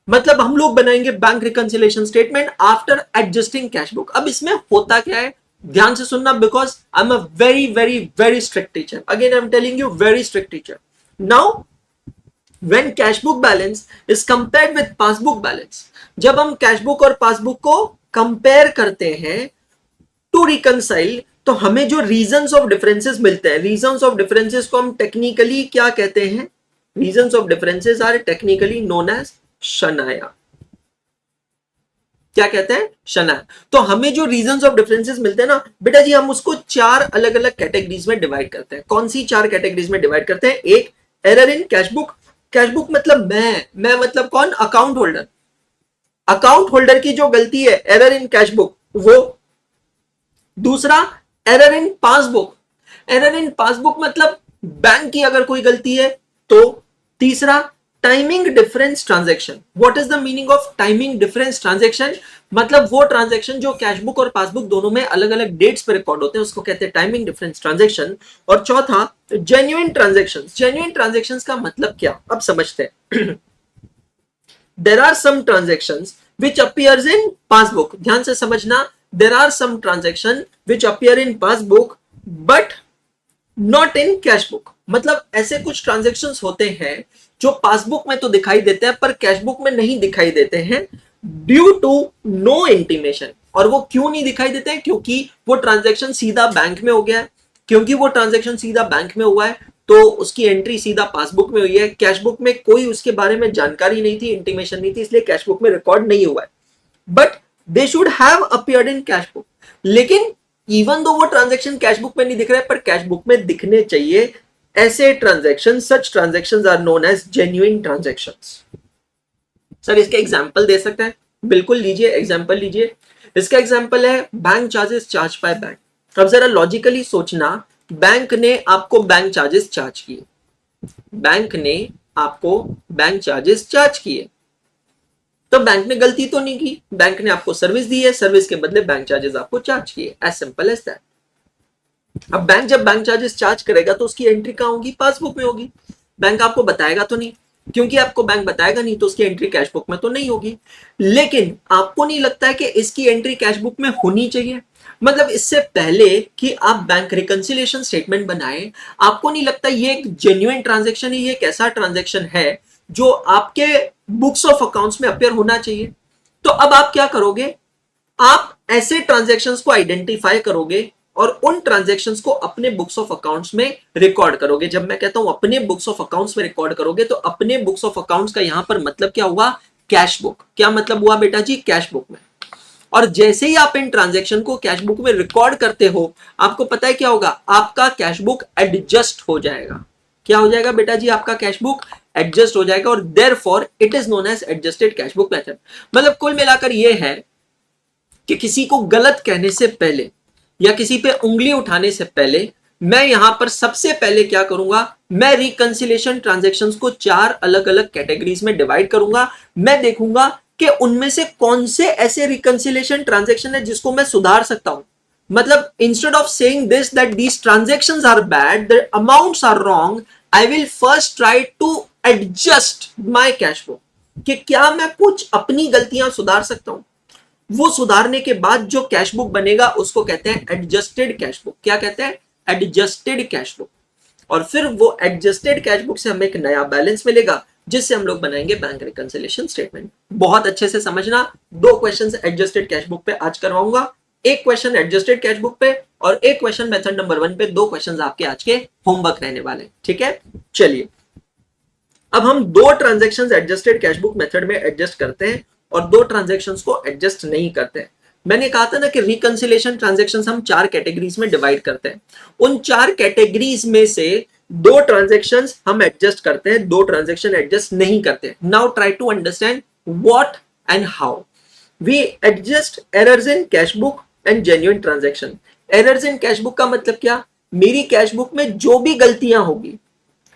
A: मतलब हम लोग बनाएंगे bank reconciliation statement after adjusting cash book. अब इसमें होता क्या है, ध्यान से सुनना, because I am a very very very strict teacher, again I am telling you, very strict teacher. Now when cash book balance is compared with passbook balance, जब हम कैश बुक और पासबुक को कंपेयर करते हैं to reconcile, तो हमें जो reasons of differences मिलते हैं, रीजंस ऑफ डिफरेंसेस को हम टेक्निकली क्या कहते हैं, reasons of differences are technically known as Shanaya. क्या कहते हैं, शनाया। तो हमें जो रीजंस ऑफ डिफरेंसेस मिलते हैं ना बेटा जी, हम उसको चार अलग अलग कैटेगरीज में डिवाइड करते हैं। कौन सी चार कैटेगरीज में डिवाइड करते हैं? एक, error in cash book. Cash book मतलब मैं मतलब कौन, अकाउंट होल्डर। अकाउंट होल्डर की जो गलती है, एरर इन कैश बुक, वो। दूसरा, error in passbook. Error in passbook मतलब बैंक की अगर कोई गलती है तो। तीसरा, timing difference transaction. What is the meaning of timing difference transaction? मतलब वो ट्रांजैक्शन जो कैश बुक और पासबुक दोनों में अलग अलग डेट्स पे रिकॉर्ड होते हैं, उसको कहते हैं टाइमिंग डिफरेंस ट्रांजैक्शन। और चौथा, जेन्युइन ट्रांजैक्शंस। जेन्युइन ट्रांजैक्शंस का मतलब क्या, अब समझते हैं। there are some transactions which appears in passbook, ध्यान से समझना, there are some transaction which appear in passbook but not in cash book। मतलब ऐसे कुछ ट्रांजेक्शन्स होते हैं जो पासबुक में तो दिखाई देते हैं पर कैश बुक में नहीं दिखाई देते हैं, ड्यू टू नो इंटीमेशन। और वो क्यों नहीं दिखाई देते हैं? क्योंकि वो ट्रांजेक्शन सीधा बैंक में हो गया है। क्योंकि वो ट्रांजेक्शन सीधा बैंक में हुआ है तो उसकी एंट्री सीधा पासबुक में हुई है। कैश बुक में कोई उसके बारे में जानकारी नहीं थी, इंटीमेशन नहीं थी, इसलिए कैश बुक में रिकॉर्ड नहीं हुआ है। But they should have appeared in cash book. लेकिन इवन दो वो ट्रांजेक्शन कैश बुक में नहीं दिख रहा है पर कैश बुक में दिखने चाहिए, ऐसे transaction, such transaction are known as genuine transaction. Sir इसके एग्जाम्पल दे सकते हैं? बिल्कुल, लीजिए एग्जाम्पल लीजिए। इसका एग्जाम्पल है bank charges charge by bank. अब जरा लॉजिकली सोचना, बैंक ने आपको बैंक चार्जेस चार्ज किए, बैंक ने आपको बैंक चार्जेस चार्ज किए, तो बैंक ने गलती तो नहीं की, बैंक ने आपको सर्विस दी है, सर्विस के बदले बैंक चार्जेस आपको चार्ज किए, एज सिंपल एज दैट। अब बैंक जब बैंक चार्जेस चार्ज करेगा तो उसकी एंट्री कहां होगी? पासबुक में होगी। बैंक आपको बताएगा तो नहीं, क्योंकि आपको बैंक बताएगा नहीं तो उसकी एंट्री कैश बुक में तो नहीं होगी। लेकिन आपको नहीं लगता है कि इसकी एंट्री कैश बुक में होनी चाहिए? मतलब इससे पहले कि आप बैंक रिकंसिलिएशन स्टेटमेंट बनाएं, आपको नहीं लगता ये एक जेन्युइन ट्रांजैक्शन है, ये एक ऐसा ट्रांजैक्शन है जो आपके बुक्स ऑफ अकाउंट्स में अपेयर होना चाहिए? तो अब आप क्या करोगे, आप ऐसे ट्रांजैक्शंस को आइडेंटिफाई करोगे और उन ट्रांजैक्शंस को अपने बुक्स ऑफ अकाउंट्स में रिकॉर्ड करोगे। जब मैं कहता हूं अपने बुक्स ऑफ अकाउंट्स में रिकॉर्ड करोगे, तो अपने बुक्स ऑफ अकाउंट्स का यहां पर मतलब क्या हुआ? Cash book. क्या मतलब हुआ बेटा जी? कैश बुक में। और जैसे ही आप इन ट्रांजैक्शन को कैश बुक में रिकॉर्ड करते हो, आपको पता है क्या होगा? आपका कैश बुक एडजस्ट हो जाएगा। क्या हो जाएगा बेटा जी? आपका कैश बुक एडजस्ट हो जाएगा और therefore it is known as adjusted cash book method. मतलब कुल मिलाकर यह है कि किसी को गलत कहने से पहले या किसी पे उंगली उठाने से पहले मैं यहां पर सबसे पहले क्या करूंगा, मैं रिकंसिलिएशन ट्रांजैक्शंस को चार अलग अलग कैटेगरीज में डिवाइड करूंगा। मैं देखूंगा कि उनमें से कौन से ऐसे रिकंसिलिएशन ट्रांजैक्शन है जिसको मैं सुधार सकता हूं। मतलब instead of saying this that these transactions are bad, the amounts are wrong, I will first try to adjust my cash book, कि क्या मैं कुछ अपनी गलतियां सुधार सकता हूं। वो सुधारने के बाद जो कैश बुक बनेगा उसको कहते हैं एडजस्टेड कैश बुक। क्या कहते हैं? Adjusted cash book. और फिर वो एडजस्टेड कैश बुक से हमें एक नया बैलेंस मिलेगा जिससे हम लोग बनाएंगे बैंक रिकंसिलिएशन स्टेटमेंट। बहुत अच्छे से समझना, दो क्वेश्चंस एडजस्टेड कैश बुक पे आज करवाऊंगा, एक क्वेश्चन एडजस्टेड कैश बुक पे और एक क्वेश्चन मेथड नंबर 1 पे। दो क्वेश्चंस आपके आज के होमवर्क रहने वाले, ठीक है? चलिए अब हम दो transactions adjusted cash book method में एडजस्ट करते हैं और दो ट्रांजैक्शंस को एडजस्ट नहीं करते हैं। मैंने कहा था ना कि रिकंसिलिएशन ट्रांजैक्शंस हम चार कैटेगरीज में डिवाइड करते हैं। उन चार कैटेगरीज में से दो ट्रांजैक्शंस हम एडजस्ट करते हैं, दो ट्रांजैक्शन एडजस्ट नहीं करते। Now try to understand what and how we adjust errors in cash book and genuine transaction. Errors in cash book का मतलब क्या? मेरी कैश बुक में जो भी गलतियां होगी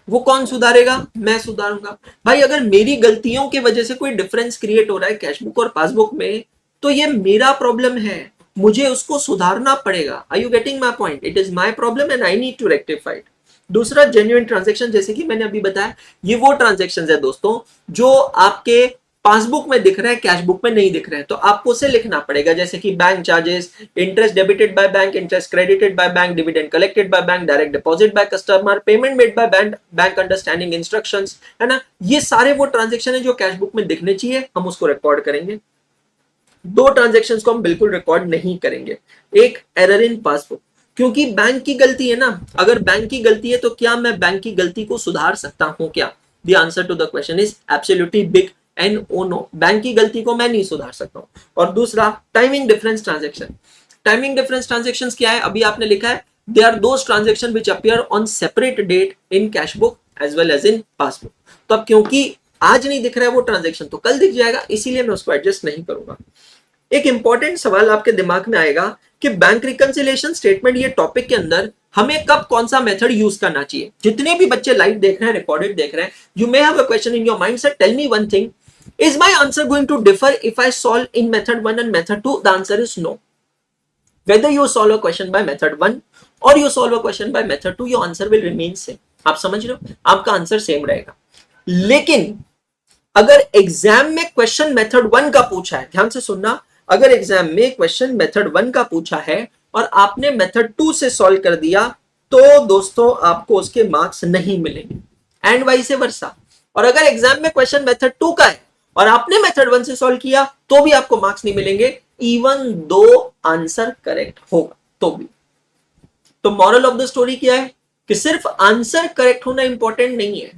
A: वो कौन सुधारेगा? मैं सुधारूंगा। भाई अगर मेरी गलतियों की वजह से कोई डिफरेंस क्रिएट हो रहा है कैश बुक और पासबुक में, तो ये मेरा प्रॉब्लम है, मुझे उसको सुधारना पड़ेगा। Are you getting my point? It is my problem and I need to rectified. दूसरा जेन्युइन ट्रांजेक्शन, जैसे कि मैंने अभी बताया, ये वो ट्रांजेक्शन है दोस्तों जो आपके पासबुक में दिख रहा है, कैश बुक में नहीं दिख रहा है, तो आपको उसे लिखना पड़ेगा। जैसे कि bank charges, interest debited by bank, interest credited bye bank, dividend collected by bank, direct deposit by customer, payment made by bank, bank understanding instructions, है ना। ये सारे वो ट्रांजेक्शन है जो कैश बुक में दिखने चाहिए, हम उसको रिकॉर्ड करेंगे। दो ट्रांजेक्शंस को हम बिल्कुल रिकॉर्ड नहीं करेंगे। एक एरर इन पासबुक, क्योंकि बैंक की गलती है ना। अगर बैंक की गलती है तो क्या मैं बैंक की गलती को सुधार सकता हूं क्या? The answer to the question is absolutely big and O no. Bank की गलती को मैं नहीं सुधार सकता हूं। और दूसरा timing difference transaction. Timing difference transactions क्या है? अभी आपने लिखा है they are those transaction which appear on separate date in cash book as well as in passbook. तो अब क्योंकि आज नहीं दिख रहा है वो ट्रांजेक्शन तो कल दिख जाएगा, इसीलिए मैं उसको एडजस्ट नहीं करूंगा। एक इंपॉर्टेंट सवाल आपके दिमाग में आएगा कि बैंक रिकंसिलिएशन स्टेटमेंट ये टॉपिक के अंदर हमें कब कौन सा मेथड यूज करना चाहिए। जितने भी बच्चे लाइव देख रहे हैं, रिकॉर्डेड देख रहे हैं, you may have a question in your mind set, tell me one thing, is my answer going to differ if I solve in method 1 and method 2? The answer is no. Whether you solve a question by method 1 or you solve a question by method 2, your answer will remain same. आप समझ रहे हो? आपका answer same रहेगा। लेकिन अगर exam में question method 1 का पूछा है, ध्यान से सुनना, अगर एग्जाम में क्वेश्चन मेथड 1 का पूछा है और आपने मेथड 2 से सॉल्व कर दिया, तो दोस्तों आपको उसके मार्क्स नहीं मिलेंगे, एंड वाइस वर्सा। और अगर एग्जाम में क्वेश्चन मेथड 2 का है और आपने मेथड 1 से सॉल्व किया तो भी आपको मार्क्स नहीं मिलेंगे, इवन दो आंसर करेक्ट होगा तो भी। तो मॉरल ऑफ द स्टोरी क्या है कि सिर्फ आंसर करेक्ट होना इंपॉर्टेंट नहीं है,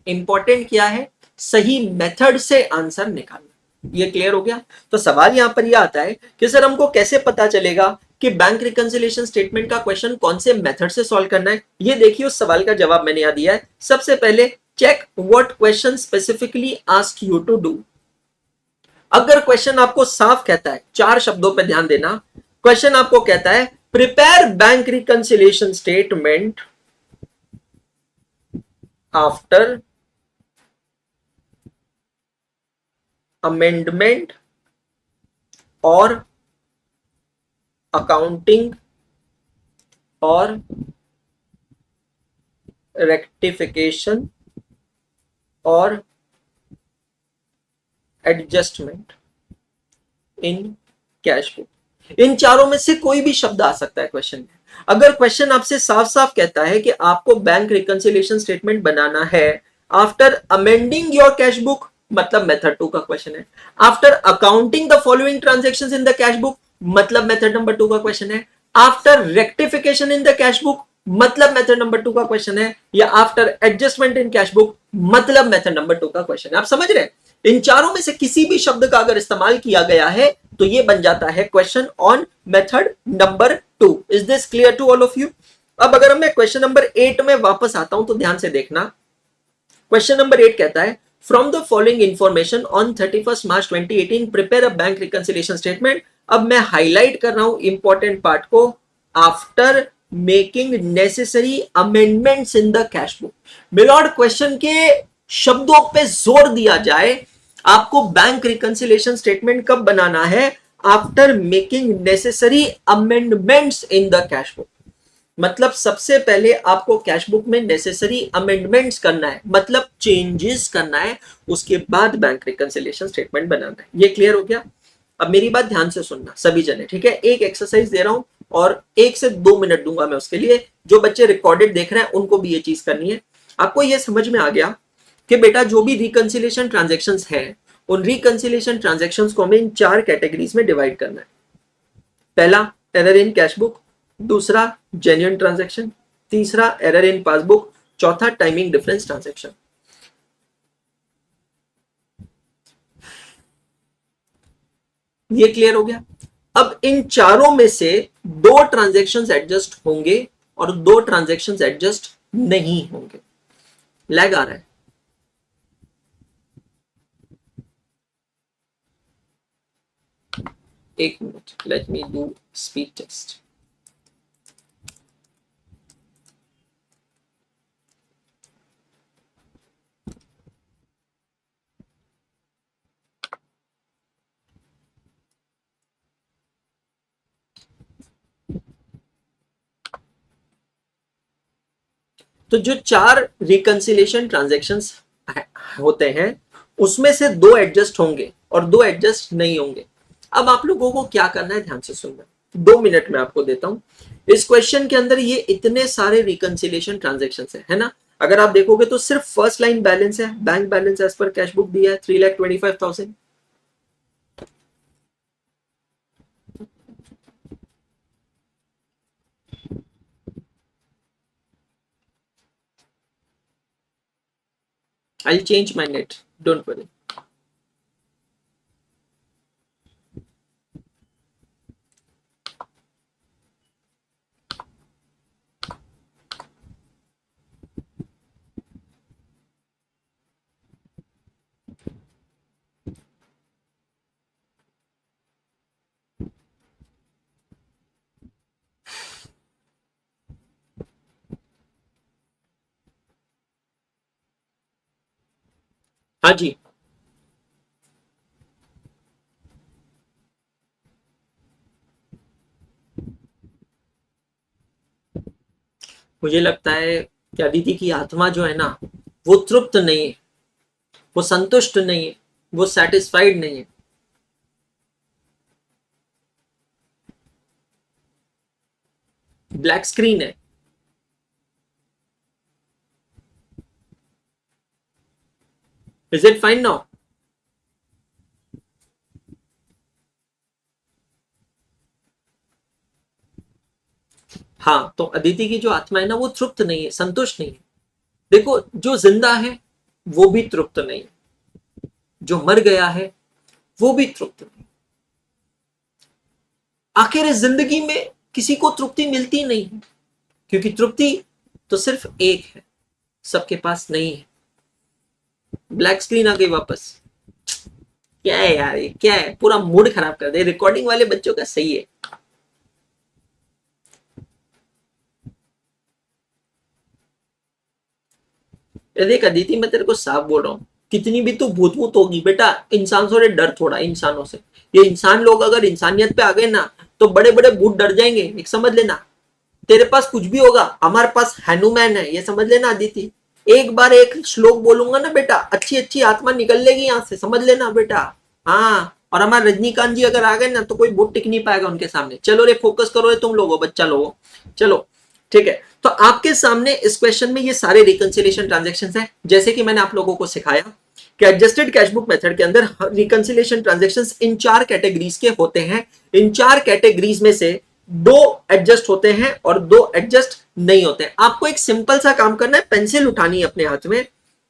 A: इंपॉर्टेंट क्या है? सही मेथड से आंसर निकालना। ये क्लियर हो गया? तो सवाल यहां पर यह आता है कि सर हमको कैसे पता चलेगा कि बैंक रिकंसिलिएशन स्टेटमेंट का क्वेश्चन कौन से मेथड से सॉल्व करना है? ये देखिए, उस सवाल का जवाब मैंने यहां दिया है। सबसे पहले check what question specifically ask you to do. अगर क्वेश्चन आपको साफ कहता है, चार शब्दों पे ध्यान देना, क्वेश्चन आपको कहता है prepare bank reconciliation statement after amendment और अकाउंटिंग और रेक्टिफिकेशन और एडजस्टमेंट इन कैश बुक। इन चारों में से कोई भी शब्द आ सकता है क्वेश्चन में। अगर क्वेश्चन आपसे साफ साफ कहता है कि आपको बैंक रिकंसिलिएशन स्टेटमेंट बनाना है after amending your cash book, मतलब मेथड 2 का क्वेश्चन है। After accounting the following transactions in the cash book, मतलब मेथड नंबर 2 का क्वेश्चन है। After rectification in the cash book, मतलब मेथड नंबर 2 का क्वेश्चन है। या after adjustment in cash book, मतलब मेथड नंबर 2 का क्वेश्चन है। आप समझ रहे हैं? इन चारों में से किसी भी शब्द का अगर इस्तेमाल किया गया है तो ये बन जाता है question on method number 2। Is this clear to all of you? अब अगर मैं क्वेश्चन नंबर 8 में वापस आता हूं तो ध्यान से देखना। क्वेश्चन नंबर 8 कहता है from the following information on 31 March 2018 prepare a bank reconciliation statement. अब मैं हाईलाइट कर रहा हूं इंपॉर्टेंट पार्ट को, after making necessary amendments in the cash book. Milord, question के शब्दों पे जोर दिया जाए, आपको बैंक रिकंसिलिएशन स्टेटमेंट कब बनाना है? After making necessary amendments in the cash book. मतलब सबसे पहले आपको कैश बुक में नेसेसरी अमेंडमेंट्स करना है, मतलब चेंजेस करना है, उसके बाद बैंक रिकंसिलिएशन स्टेटमेंट बनाना है। ये क्लियर हो गया? अब मेरी बात ध्यान से सुनना सभी जने, ठीक है? एक एक्सरसाइज दे रहा हूं और 1 से 2 मिनट दूंगा मैं उसके लिए। जो बच्चे रिकॉर्डेड देख रहे हैं उनको भी ये चीज करनी है। आपको ये समझ में आ गया कि बेटा जो भी रिकंसिलिएशन ट्रांजैक्शंस है, उन रिकंसिलिएशन ट्रांजैक्शंस को हमें इन 4 कैटेगरीज में डिवाइड करना है। पहला एरर इन कैश बुक, दूसरा जेन्युइन ट्रांजैक्शन, तीसरा एरर इन पासबुक, चौथा टाइमिंग डिफरेंस ट्रांजैक्शन। ये क्लियर हो गया? अब इन चारों में से 2 ट्रांजैक्शंस एडजस्ट होंगे और 2 ट्रांजैक्शंस एडजस्ट नहीं होंगे। लैग आ रहा है? एक minute, let me do speed test. तो जो 4 रिकंसिलिएशन ट्रांजैक्शंस होते हैं उसमें से 2 एडजस्ट होंगे और 2 एडजस्ट नहीं होंगे। अब आप लोगों को क्या करना है, ध्यान से सुनना, 2 मिनट में आपको देता हूं। इस क्वेश्चन के अंदर ये इतने सारे रिकंसिलिएशन ट्रांजैक्शंस है ना। अगर आप देखोगे तो सिर्फ फर्स्ट लाइन बैलेंस है, bank balance as per cash book दिया है 3,25,000। I'll change my net, don't worry. हाँ जी, मुझे लगता है कि अदिति की आत्मा जो है ना वो तृप्त नहीं है, वो संतुष्ट नहीं है, वो सेटिस्फाइड नहीं है। ब्लैक स्क्रीन है। Is it fine now? हाँ, तो अदिति की जो आत्मा है ना वो तृप्त नहीं है, संतुष्ट नहीं है। देखो, जो जिंदा है वो भी तृप्त नहीं है, जो मर गया है वो भी तृप्त नहीं। आखिर इस जिंदगी में किसी को तृप्ति मिलती नहीं है, क्योंकि तृप्ति तो सिर्फ एक है, सबके पास नहीं है। ब्लैक स्क्रीन आ गई वापस। क्या है यार, ये क्या है, पूरा मूड खराब कर दे। रिकॉर्डिंग वाले बच्चों का सही है। देख अदिति, मैं तेरे को साफ बोल रहा हूँ, कितनी भी तू भूत भूत होगी बेटा, इंसान से डर थोड़ा, इंसानों से। ये इंसान लोग अगर इंसानियत पे आ गए ना तो बड़े बड़े भूत डर जाएंगे, एक समझ लेना। तेरे पास कुछ भी होगा, हमारे पास हनुमान है, ये समझ लेना अदिति। एक बार एक श्लोक बोलूंगा ना बेटा, अच्छी अच्छी आत्मा निकल लेगी यहाँ से, समझ लेना बेटा। हाँ, और हमारे रजनीकांत जी अगर आ गए ना तो कोई भूत टिक नहीं पाएगा उनके सामने। चलो रे, फोकस करो रे तुम लोगो, बच्चा लोगो। चलो ठीक है, तो आपके सामने इस क्वेश्चन में ये सारे रिकंसिलिएशन ट्रांजैक्शंस हैं। जैसे कि मैंने आप लोगों को सिखाया कि एडजस्टेड कैश बुक मेथड के अंदर रिकंसिलिएशन ट्रांजैक्शंस इन 4 कैटेगरीज के होते हैं। इन 4 कैटेगरीज में से 2 एडजस्ट होते हैं और 2 एडजस्ट नहीं होते हैं। आपको एक सिंपल सा काम करना है, पेंसिल उठानी है अपने हाथ में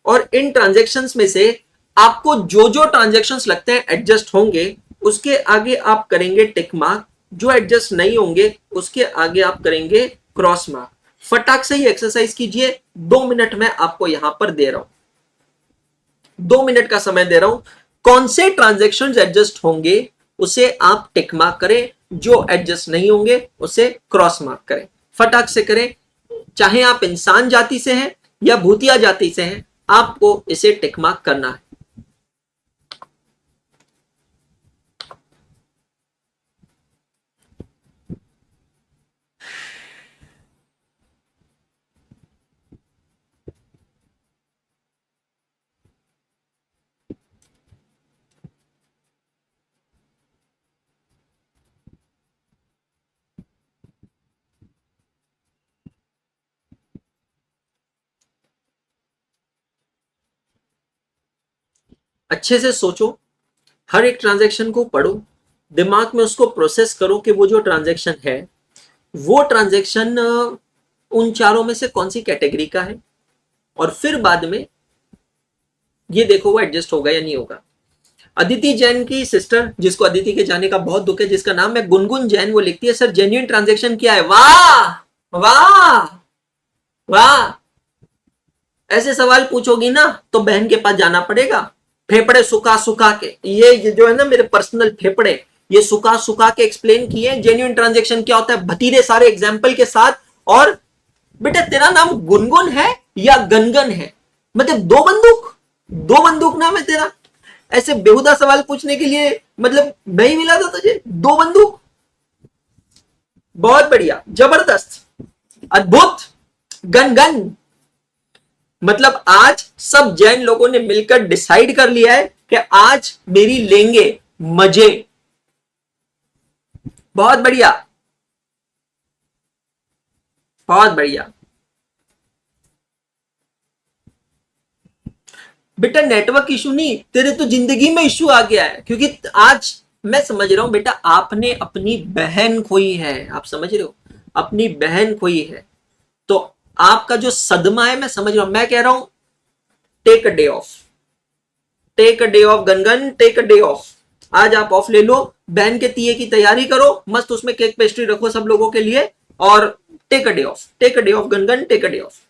A: और इन ट्रांजैक्शंस में से आपको जो जो ट्रांजैक्शंस लगते हैं एडजस्ट होंगे उसके आगे आप करेंगे टिक मार्क, जो एडजस्ट नहीं होंगे उसके आगे आप करेंगे क्रॉस मार्क। फटाक से ही एक्सरसाइज कीजिए, 2 मिनट में आपको यहां पर दे रहा हूं, 2 मिनट का समय दे रहा हूं। कौन से ट्रांजैक्शन एडजस्ट होंगे उसे आप टिक मार्क करें, जो एडजस्ट नहीं होंगे उसे क्रॉस मार्क करें। फटाक से करें, चाहे आप इंसान जाति से हैं या भूतिया जाति से हैं, आपको इसे टिक मार्क करना है। अच्छे से सोचो, हर एक ट्रांजैक्शन को पढ़ो, दिमाग में उसको प्रोसेस करो कि वो जो ट्रांजैक्शन है वो ट्रांजैक्शन उन चारों में से कौन सी कैटेगरी का है, और फिर बाद में ये देखो वो एडजस्ट होगा या नहीं होगा। अदिति जैन की सिस्टर, जिसको अदिति के जाने का बहुत दुख है, जिसका नाम है गुनगुन जैन, वो लिखती है सर जेन्युइन ट्रांजैक्शन क्या है। वाह वाह वाह, ऐसे सवाल पूछोगी ना तो बहन के पास जाना पड़ेगा। फेफड़े सुखा सुखा के, ये जो है ना मेरे पर्सनल फेफड़े, ये सुखा सुखा के एक्सप्लेन किए जेन्युइन ट्रांजैक्शन क्या होता है, भतीरे सारे एग्जाम्पल के साथ। और बेटा तेरा नाम गुनगुन है या गनगन है, मतलब 2 बंदूक, 2 बंदूक नाम है तेरा। ऐसे बेहुदा सवाल पूछने के लिए मतलब नहीं मिला था तुझे 2 बंदूक। बहुत बढ़िया, जबरदस्त, अद्भुत, गन गन। मतलब आज सब जैन लोगों ने मिलकर डिसाइड कर लिया है कि आज मेरी लेंगे मजे। बहुत बढ़िया, बहुत बढ़िया। बेटा नेटवर्क इशू नहीं, तेरे तो जिंदगी में इशू आ गया है, क्योंकि आज मैं समझ रहा हूं बेटा, आपने अपनी बहन खोई है, आप समझ रहे हो, अपनी बहन खोई है। तो आपका जो सदमा है मैं समझ रहा हूं। मैं कह रहा हूं take a day off, take a day off गनगन, टेक अ डे ऑफ। आज आप ऑफ ले लो, बहन के तीये की तैयारी करो, मस्त उसमें केक पेस्ट्री रखो सब लोगों के लिए, और take a day off, take a day off गनगन, टेक अ डे ऑफ।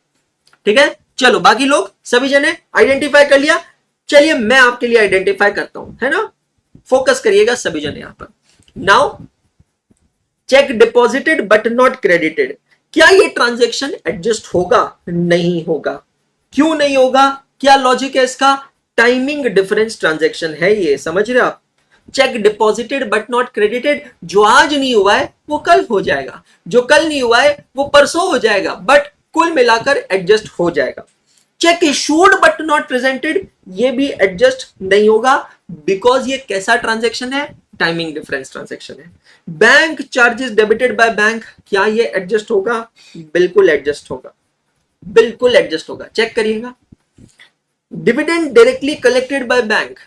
A: ठीक है, चलो बाकी लोग सभी जने आइडेंटिफाई कर लिया। चलिए मैं आपके लिए आइडेंटिफाई करता हूं, है ना, फोकस करिएगा सभी जने यहां पर। Now check deposited but not credited, क्या ये ट्रांजेक्शन एडजस्ट होगा? नहीं होगा। क्यों नहीं होगा? क्या लॉजिक है इसका? टाइमिंग डिफरेंस ट्रांजेक्शन है ये, समझ रहे हो आप। Check deposited but not credited, जो आज नहीं हुआ है वो कल हो जाएगा, जो कल नहीं हुआ है वो परसों हो जाएगा, बट कुल मिलाकर एडजस्ट हो जाएगा। Check issued but not presented, ये भी एडजस्ट नहीं होगा, बिकॉज ये कैसा ट्रांजेक्शन है? टाइमिंग डिफरेंस ट्रांजेक्शन है। Bank charges debited by bank, क्या ये एडजस्ट होगा? बिल्कुल एडजस्ट होगा, बिल्कुल एडजस्ट होगा, चेक करिएगा। Dividend directly collected by bank,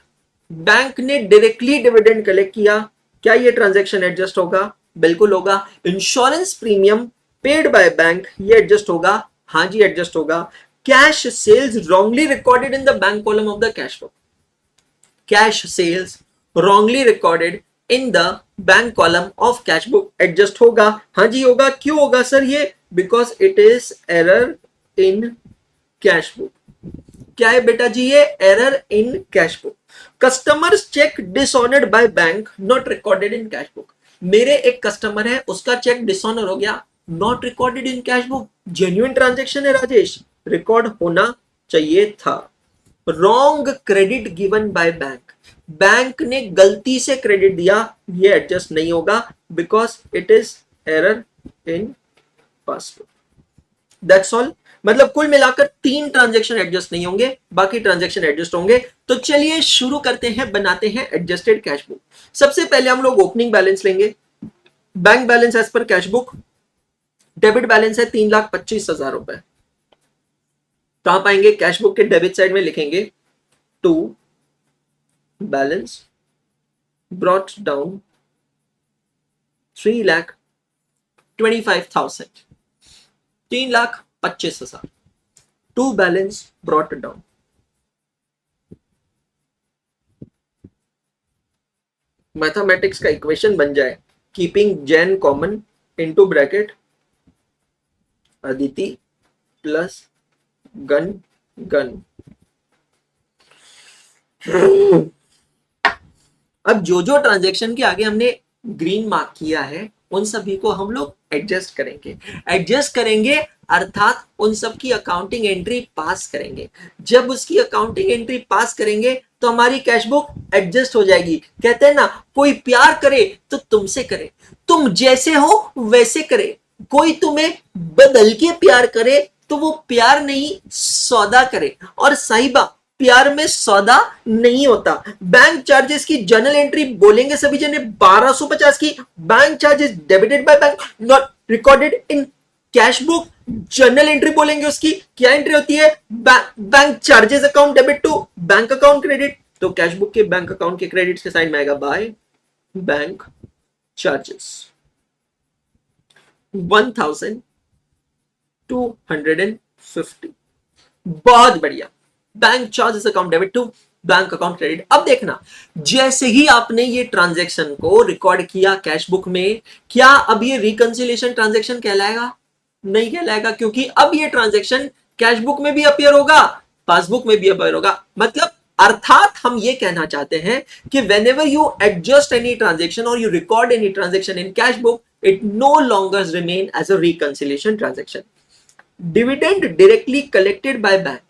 A: bank ने डायरेक्टली डिविडेंड कलेक्ट किया, क्या ये ट्रांजैक्शन एडजस्ट होगा? बिल्कुल होगा। Insurance premium paid by bank, ये एडजस्ट होगा? हाँ जी एडजस्ट होगा। Cash sales wrongly recorded in the bank column of the cash book, cash sales wrongly recorded in the bank column of cash book, adjust होगा? हाँ जी होगा। क्यों होगा सर ये? Because it is error in cash book. क्या है बेटा जी? ये error in cash book. Customers cheque dishonoured by bank not recorded in cash book, मेरे एक कस्टमर है उसका चेक डिसऑनर हो गया, not recorded in cash book. Genuine transaction है राजेश, रिकॉर्ड होना चाहिए था। Wrong credit given by bank, bank ने गलती से क्रेडिट दिया, ये एडजस्ट नहीं होगा, because it is error in passbook. That's all. मतलब कुल मिलाकर 3 ट्रांजैक्शन एडजस्ट नहीं होंगे, बाकी ट्रांजैक्शन एडजस्ट होंगे। तो चलिए शुरू करते हैं, बनाते हैं एडजस्टेड कैश बुक। सबसे पहले हम लोग ओपनिंग बैलेंस लेंगे। Bank balance as per cash book, debit balance है 3,25,000 रुपए। तो आप आएंगे कैश बुक के डेबिट साइड में लिखेंगे to balance brought down 3,25,000, 3,25,000 to balance brought down. Mathematics का इक्वेशन बन जाए, keeping Jain common into bracket Aditi plus Gungun. अब जो जो ट्रांजैक्शन के आगे हमने ग्रीन मार्क किया है उन सभी को हम लोग एडजस्ट करेंगे, एडजस्ट करेंगे अर्थात उन सब की अकाउंटिंग एंट्री पास करेंगे। जब उसकी अकाउंटिंग एंट्री पास करेंगे तो हमारी कैश बुक एडजस्ट हो जाएगी। कहते हैं ना, कोई प्यार करे तो तुमसे करे, तुम जैसे हो वैसे करे। कोई तुम्हें बदल के प्यार करे तो वो प्यार नहीं सौदा करे। और साहिबा, प्यार में सौदा नहीं होता। बैंक चार्जेस की जर्नल एंट्री बोलेंगे सभी जने 1250 की, bank charges debited by bank not recorded in cash book. Journal entry बोलेंगे उसकी, क्या एंट्री होती है? Bank charges account debit to bank account credit. तो कैश बुक के बैंक अकाउंट के क्रेडिट के साइड में आएगा बाय बैंक चार्जेस 1,250। बहुत बढ़िया, bank charges account debit to bank account credit. अब देखना, जैसे ही आपने ये ट्रांजैक्शन को रिकॉर्ड किया कैश बुक में, क्या अब ये रिकंसिलिएशन ट्रांजैक्शन कहलाएगा? नहीं कहलाएगा, क्योंकि अब ये ट्रांजैक्शन कैश बुक में भी अपीयर होगा, पासबुक में भी अपीयर होगा। मतलब अर्थात हम ये कहना चाहते हैं कि whenever you adjust any transaction or you record any transaction in cash book, it no longer remain as a reconciliation transaction. Dividend directly collected by bank,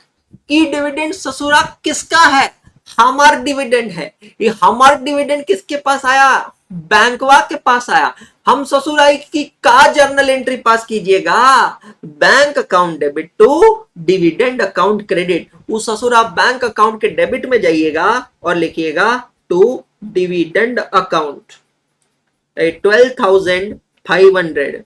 A: E dividend ससुरा किसका है? हमार डिविडेंड है। ये हमार डिविडेंड किसके पास आया? बैंकवा के पास आया। हम ससुराई की का जर्नल एंट्री पास कीजिएगा? Bank account debit to dividend account credit. उस ससुरा बैंक अकाउंट के डेबिट में जाइएगा और लिखिएगा to dividend account 12,500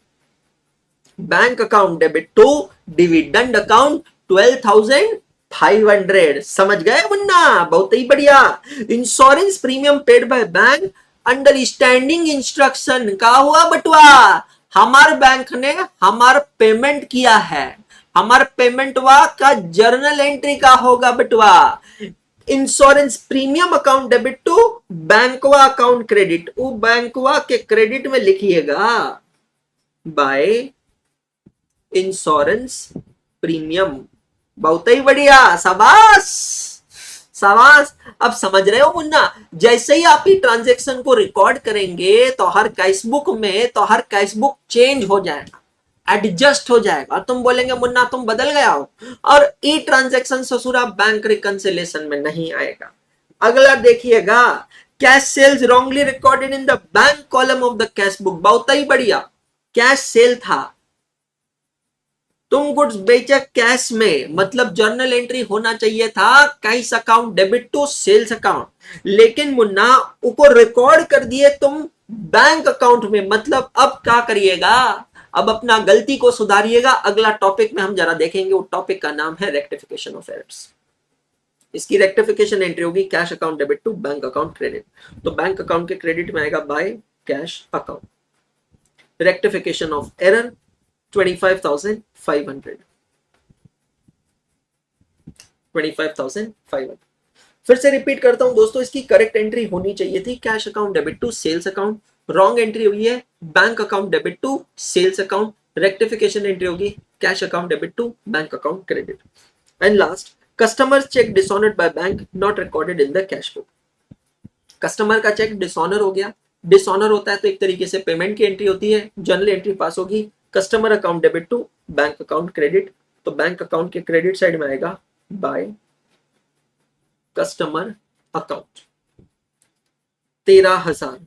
A: bank account debit to dividend account 12,500। समझ गए मुन्ना? बहुत ही बढ़िया। Insurance premium paid by bank under standing instruction का हुआ बटवा। हमारे बैंक ने हमारा पेमेंट किया है, हमारा पेमेंट वा का जर्नल एंट्री का होगा बटवा। Insurance premium account debit to बैंकवा अकाउंट क्रेडिट। वो बैंकवा के क्रेडिट में लिखिएगा बाय इंश्योरेंस प्रीमियम। बहुत ही बढ़िया, शाबाश शाबाश। अब समझ रहे हो मुन्ना? जैसे ही आप ही ट्रांजेक्शन को रिकॉर्ड करेंगे तो हर कैशबुक में तो हर कैशबुक चेंज हो जाएगा, एडजस्ट हो जाएगा, और तुम बोलेंगे मुन्ना तुम बदल गया हो, और ई ट्रांजेक्शन ससुरा बैंक रिकंसिलेशन में नहीं आएगा। अगला देखिएगा, cash sales wrongly recorded in the bank column of the cash book. बहुत ही बढ़िया, कैश सेल था, तुम गुड्स बेचा कैश में, मतलब जर्नल एंट्री होना चाहिए था cash account debit to sales account, लेकिन मुन्ना उसको रिकॉर्ड कर दिए तुम बैंक अकाउंट में। मतलब अब क्या करिएगा? अब अपना गलती को सुधारिएगा। अगला टॉपिक में हम जरा देखेंगे, वो टॉपिक का नाम है रेक्टिफिकेशन ऑफ एरर्स। इसकी रेक्टिफिकेशन एंट्री होगी cash account debit to bank account credit. तो बैंक अकाउंट के क्रेडिट में आएगा by cash account. Rectification of error 25,500 25,500। फिर से रिपीट करता हूं दोस्तों, इसकी करेक्ट एंट्री होनी चाहिए थी cash account debit to sales account. Wrong entry हुई है bank account debit to sales account. Rectification entry होगी cash account debit to bank account credit. And last, customer cheque dishonoured by bank not recorded in the cash book. Customer का cheque dishonour हो गया। Dishonour होता है तो एक तरीके से पेमेंट की एंट्री होती है, जर्नल एंट्री पास होगी customer account debit to bank account credit. तो बैंक अकाउंट के क्रेडिट साइड में आएगा by customer account 13,000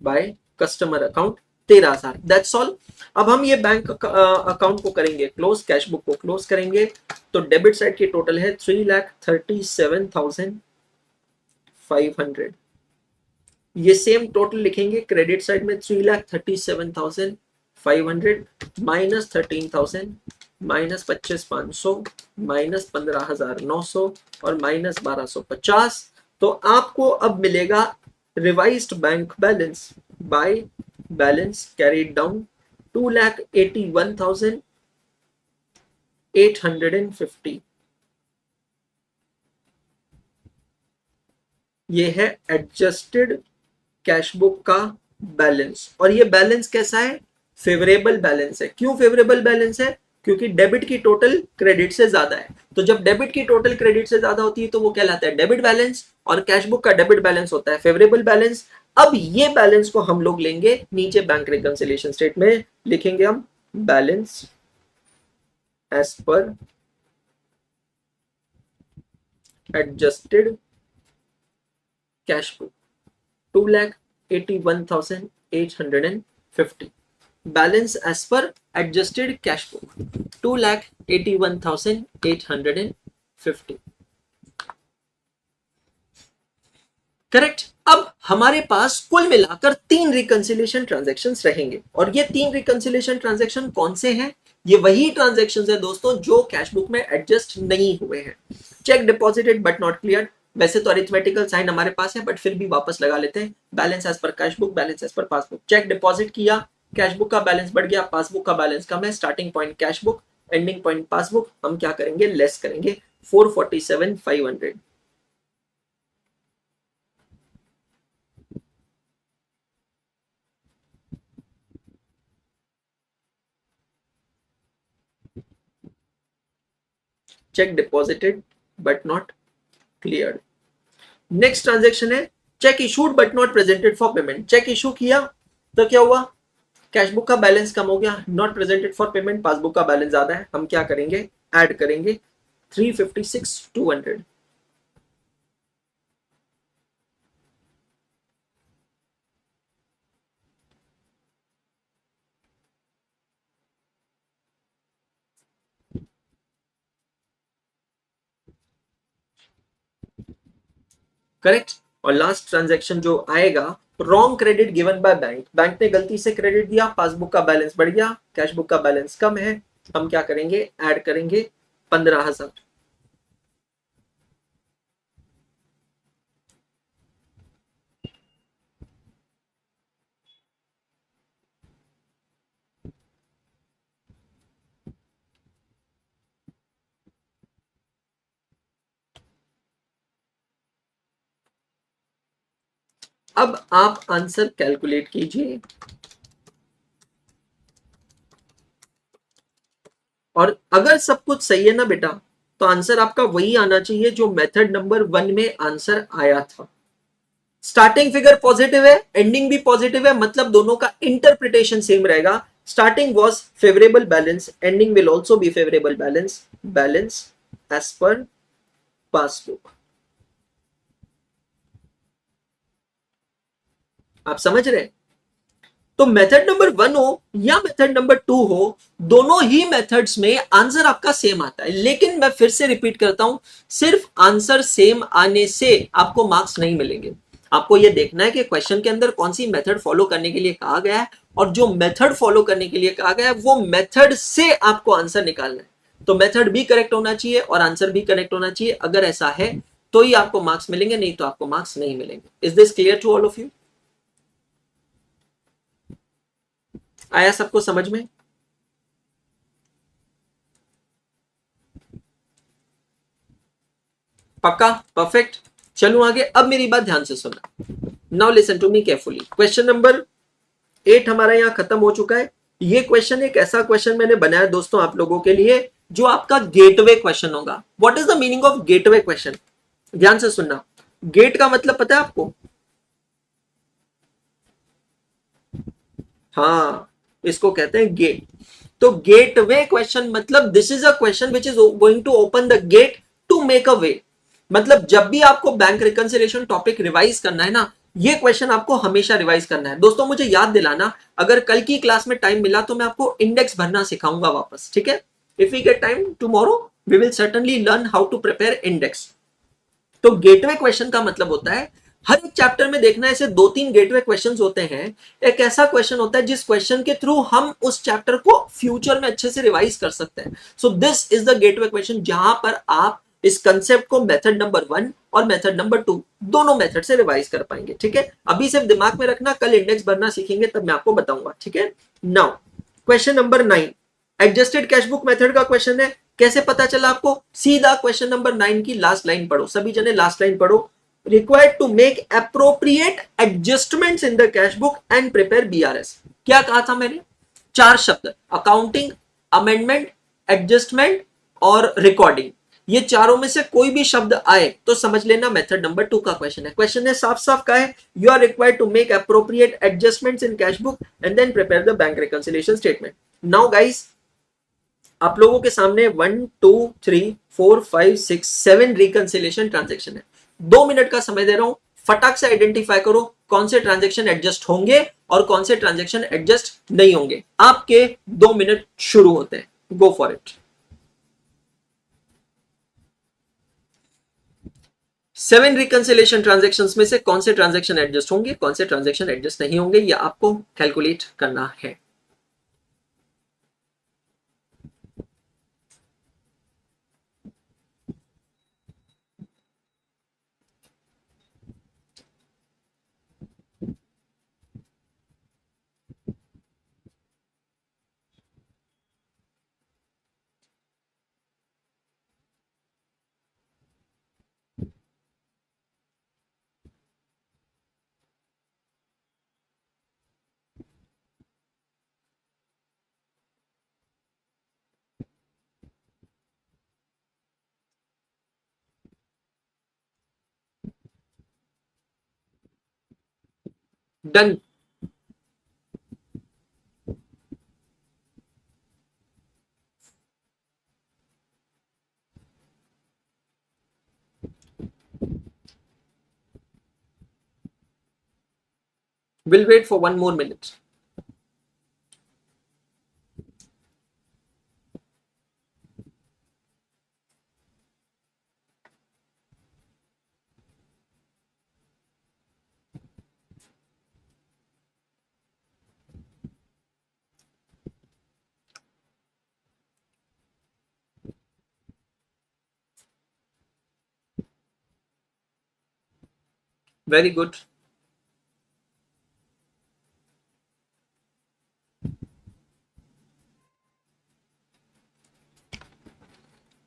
A: by customer account 13,000। That's all. अब हम ये बैंक अकाउंट को करेंगे क्लोज, कैश बुक को क्लोज करेंगे। तो डेबिट साइड की टोटल है 3,37,500। ये सेम टोटल लिखेंगे क्रेडिट साइड में 3,37,500 माइनस 13,000 माइनस 25,500 माइनस 15,900 और माइनस 1,250। तो आपको अब मिलेगा revised bank balance by balance carried down 2,81,850। ये है एडजस्टेड कैश बुक का बैलेंस। और ये बैलेंस कैसा है? फेवरेबल बैलेंस है। क्यों फेवरेबल बैलेंस है? क्योंकि डेबिट की टोटल क्रेडिट से ज्यादा है। तो जब डेबिट की टोटल क्रेडिट से ज्यादा होती है तो वो कहलाता है डेबिट बैलेंस, और कैश बुक का डेबिट बैलेंस होता है फेवरेबल बैलेंस। अब ये बैलेंस को हम लोग लेंगे नीचे बैंक रिकंसिलिएशन स्टेट में लिखेंगे हम balance as per adjusted cash book 2,81,850। Balance as per adjusted cash book 2,81,850। Correct. अब हमारे पास कुल मिलाकर 3 रिकंसिलिएशन ट्रांजैक्शंस रहेंगे, और ये 3 रिकंसिलिएशन ट्रांजैक्शन कौन से हैं? ये वही ट्रांजैक्शंस है दोस्तों जो कैश बुक में एडजस्ट नहीं हुए हैं। Cheque deposited but not cleared, वैसे तो अरिथमेटिकल साइन हमारे पास है बट फिर भी वापस लगा लेते हैं। Balance as per cash book, balance as per passbook. Cheque deposit किया, कैश बुक का बैलेंस बढ़ गया, पासबुक का बैलेंस कम है। Starting point cash book, ending point passbook. हम क्या करेंगे? लेस करेंगे 447,500। Cheque deposited but not cleared. Next transaction है cheque issued but not presented for payment. Cheque issue किया तो क्या हुआ? कैश बुक का बैलेंस कम हो गया, not presented for payment, passbook का बैलेंस ज्यादा है। हम क्या करेंगे? ऐड करेंगे 356,200। करेक्ट। और लास्ट ट्रांजैक्शन जो आएगा, wrong credit given by bank, bank ने गलती से क्रेडिट दिया, पासबुक का बैलेंस बढ़ गया, कैश बुक का बैलेंस कम है, हम क्या करेंगे, ऐड करेंगे 15,000। अब आप आंसर कैलकुलेट कीजिए, और अगर सब कुछ सही है ना बेटा, तो आंसर आपका वही आना चाहिए जो मेथड नंबर 1 में आंसर आया था। स्टार्टिंग फिगर पॉजिटिव है, एंडिंग भी पॉजिटिव है, मतलब दोनों का इंटरप्रिटेशन सेम रहेगा। Starting was favourable balance, ending will also be favourable balance, balance as per passbook. आप समझ रहे हैं? तो मेथड नंबर 1 हो या मेथड नंबर 2 हो, दोनों ही मेथड्स में आंसर आपका सेम आता है। लेकिन मैं फिर से रिपीट करता हूं, सिर्फ आंसर सेम आने से आपको मार्क्स नहीं मिलेंगे। आपको यह देखना है कि क्वेश्चन के अंदर कौन सी मेथड फॉलो करने के लिए कहा गया है, और जो मेथड फॉलो करने के लिए कहा गया है वो मेथड से आपको आंसर निकालना है। तो मेथड भी करेक्ट होना चाहिए और आंसर भी करेक्ट होना चाहिए। अगर ऐसा है तो ही आपको मार्क्स मिलेंगे, नहीं तो आपको मार्क्स नहीं मिलेंगे। Is this clear to all of you? आया सबको समझ में? पक्का? परफेक्ट। चलूं आगे, अब मेरी बात ध्यान से सुनना। Now listen to me carefully. Question number 8 हमारा यहां खत्म हो चुका है। ये क्वेश्चन एक ऐसा क्वेश्चन मैंने बनाया दोस्तों आप लोगों के लिए, जो आपका गेटवे क्वेश्चन होगा। What is the meaning of gateway question? ध्यान से सुनना। गेट का मतलब पता है आपको? हाँ, इसको कहते हैं गेट। तो गेटवे क्वेश्चन मतलब this is a question which is going to open the gate to make a way. मतलब जब भी आपको बैंक रिकंसिलिएशन टॉपिक रिवाइज करना है ना, ये क्वेश्चन आपको हमेशा रिवाइज करना है। दोस्तों मुझे याद दिलाना, अगर कल की क्लास में टाइम मिला तो मैं आपको इंडेक्स भरना सिखाऊंगा वापस, ठीक है? If we get time tomorrow we will certainly learn how to prepare index. तो गेटवे क्वेश्चन का मतलब होता है, हर एक चैप्टर में देखना ऐसे 2-3 गेटवे क्वेश्चंस होते हैं। एक ऐसा क्वेश्चन होता है जिस क्वेश्चन के थ्रू हम उस चैप्टर को फ्यूचर में अच्छे से रिवाइज कर सकते हैं। So this is the gateway question, जहां पर आप इस कंसेप्ट को मेथड नंबर 1 और मेथड नंबर 2 दोनों मेथड से रिवाइज कर पाएंगे, ठीक है? अभी सिर्फ दिमाग में रखना, कल इंडेक्स भरना सीखेंगे तब मैं आपको बताऊंगा, ठीक है? Now question number 9, adjusted cash book method का क्वेश्चन है। कैसे पता चला आपको? सीधा क्वेश्चन नंबर 9 की लास्ट लाइन पढ़ो, सभी जने लास्ट लाइन पढ़ो। Required to make appropriate adjustments in the cash book and prepare BRS. क्या कहा था मैंने? 4 शब्द, अकाउंटिंग, अमेंडमेंट, एडजस्टमेंट और रिकॉर्डिंग। ये चारों में से कोई भी शब्द आए तो समझ लेना मेथड नंबर 2 का क्वेश्चन है। क्वेश्चन है साफ साफ का है, you are required to make appropriate adjustments in cash book and then prepare the bank reconciliation statement. Now guys, आप लोगों के सामने 1 2 3 4 5 6 7 रिकंसिलिएशन ट्रांजेक्शन है। 2 मिनट का समय दे रहा हूं, फटाक से आइडेंटिफाई करो कौन से ट्रांजेक्शन एडजस्ट होंगे और कौन से ट्रांजेक्शन एडजस्ट नहीं होंगे। आपके 2 मिनट शुरू होते हैं, go for it. 7 reconciliation transaction में से कौन से ट्रांजेक्शन एडजस्ट होंगे, कौन से ट्रांजेक्शन एडजस्ट नहीं होंगे, यह आपको कैलकुलेट करना है। Done. Will wait for 1 more minute। Very good.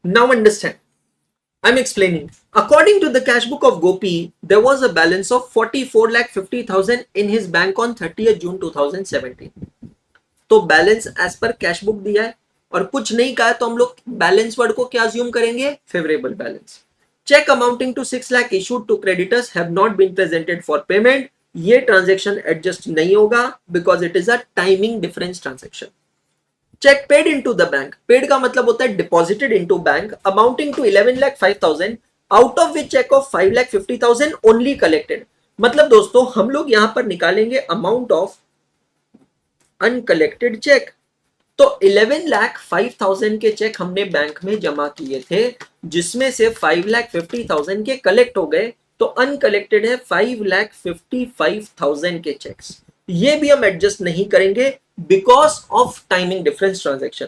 A: Now understand. I'm explaining. According to the cash book of Gopi, there was a balance of 44,50,000 in his bank on 30th June 2017. तो balance as per cash book दिया है और कुछ नहीं कहा है, तो हम लोग बैलेंस वर्ड को क्या अज्यूम करेंगे? Favourable balance. Cheque amounting to 6 lakh issued to creditors have not been presented for payment. ये ट्रांजेक्शन एडजस्ट नहीं होगा because it is a timing difference transaction. Cheque paid into the bank. Paid का मतलब होता है deposited into bank amounting to 11,05,000 out of which cheque of 5,50,000 only collected. मतलब दोस्तों हम लोग यहां पर निकालेंगे अमाउंट ऑफ अनकलेक्टेड चेक. तो 11,05,000 के चेक हमने बैंक में जमा किए थे जिसमें से 5,50,000 के कलेक्ट हो गए. तो अनकलेक्टेड है 5,55,000 के चेक्स. ये भी हम एडजस्ट नहीं करेंगे because of timing difference transaction.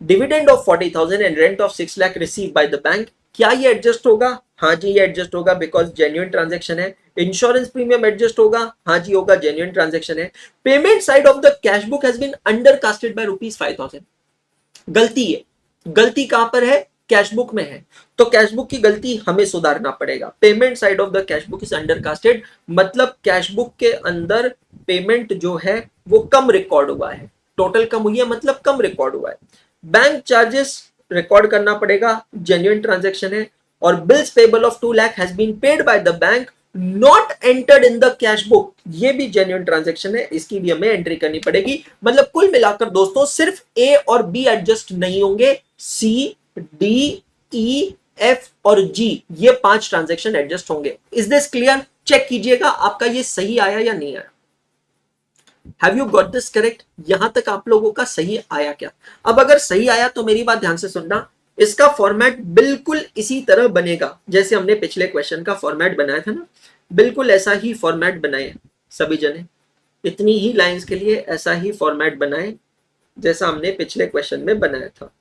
A: Dividend of 40,000 and rent of 6 lakh receive by the bank. क्या ये एडजस्ट होगा? हाँ जी ये एडजस्ट होगा बिकॉज जेन्युइन ट्रांजेक्शन है. इंश्योरेंस प्रीमियम एडजस्ट होगा? हाँ जी होगा, जेन्युइन ट्रांजेक्शन है. Payment side of the cash book has been under casted by ₹5,000. गलती है. गलती कहां पर है? कैश बुक में है. तो कैश बुक की गलती हमें सुधारना पड़ेगा. Payment side of the cash book is under casted मतलब कैश बुक के अंदर पेमेंट जो है वो कम रिकॉर्ड हुआ है. टोटल कम हुई है मतलब कम रिकॉर्ड हुआ है. बैंक चार्जेस रिकॉर्ड करना पड़ेगा, जेन्युइन ट्रांजेक्शन है. और bills payable of 2 lakh has been paid by the bank not entered in the cash book. ये भी जेन्युइन ट्रांजेक्शन है, इसकी भी हमें एंट्री करनी पड़ेगी. मतलब कुल मिलाकर दोस्तों सिर्फ ए और बी एडजस्ट नहीं होंगे, सी डी ई एफ और जी ये 5 ट्रांजेक्शन एडजस्ट होंगे. Is this clear? चेक कीजिएगा आपका ये सही आया या नहीं आया. Have you got this correct? यहां तक आप लोगों का सही आया क्या? अब अगर सही आया तो मेरी बात ध्यान से सुनना. इसका फॉर्मेट बिल्कुल इसी तरह बनेगा जैसे हमने पिछले क्वेश्चन का फॉर्मेट बनाया था ना. बिल्कुल ऐसा ही फॉर्मेट बनाए सभी जने. इतनी ही लाइंस के लिए ऐसा ही फॉर्मेट बनाए जैसा हमने पिछले क्वेश्चन में बनाया था.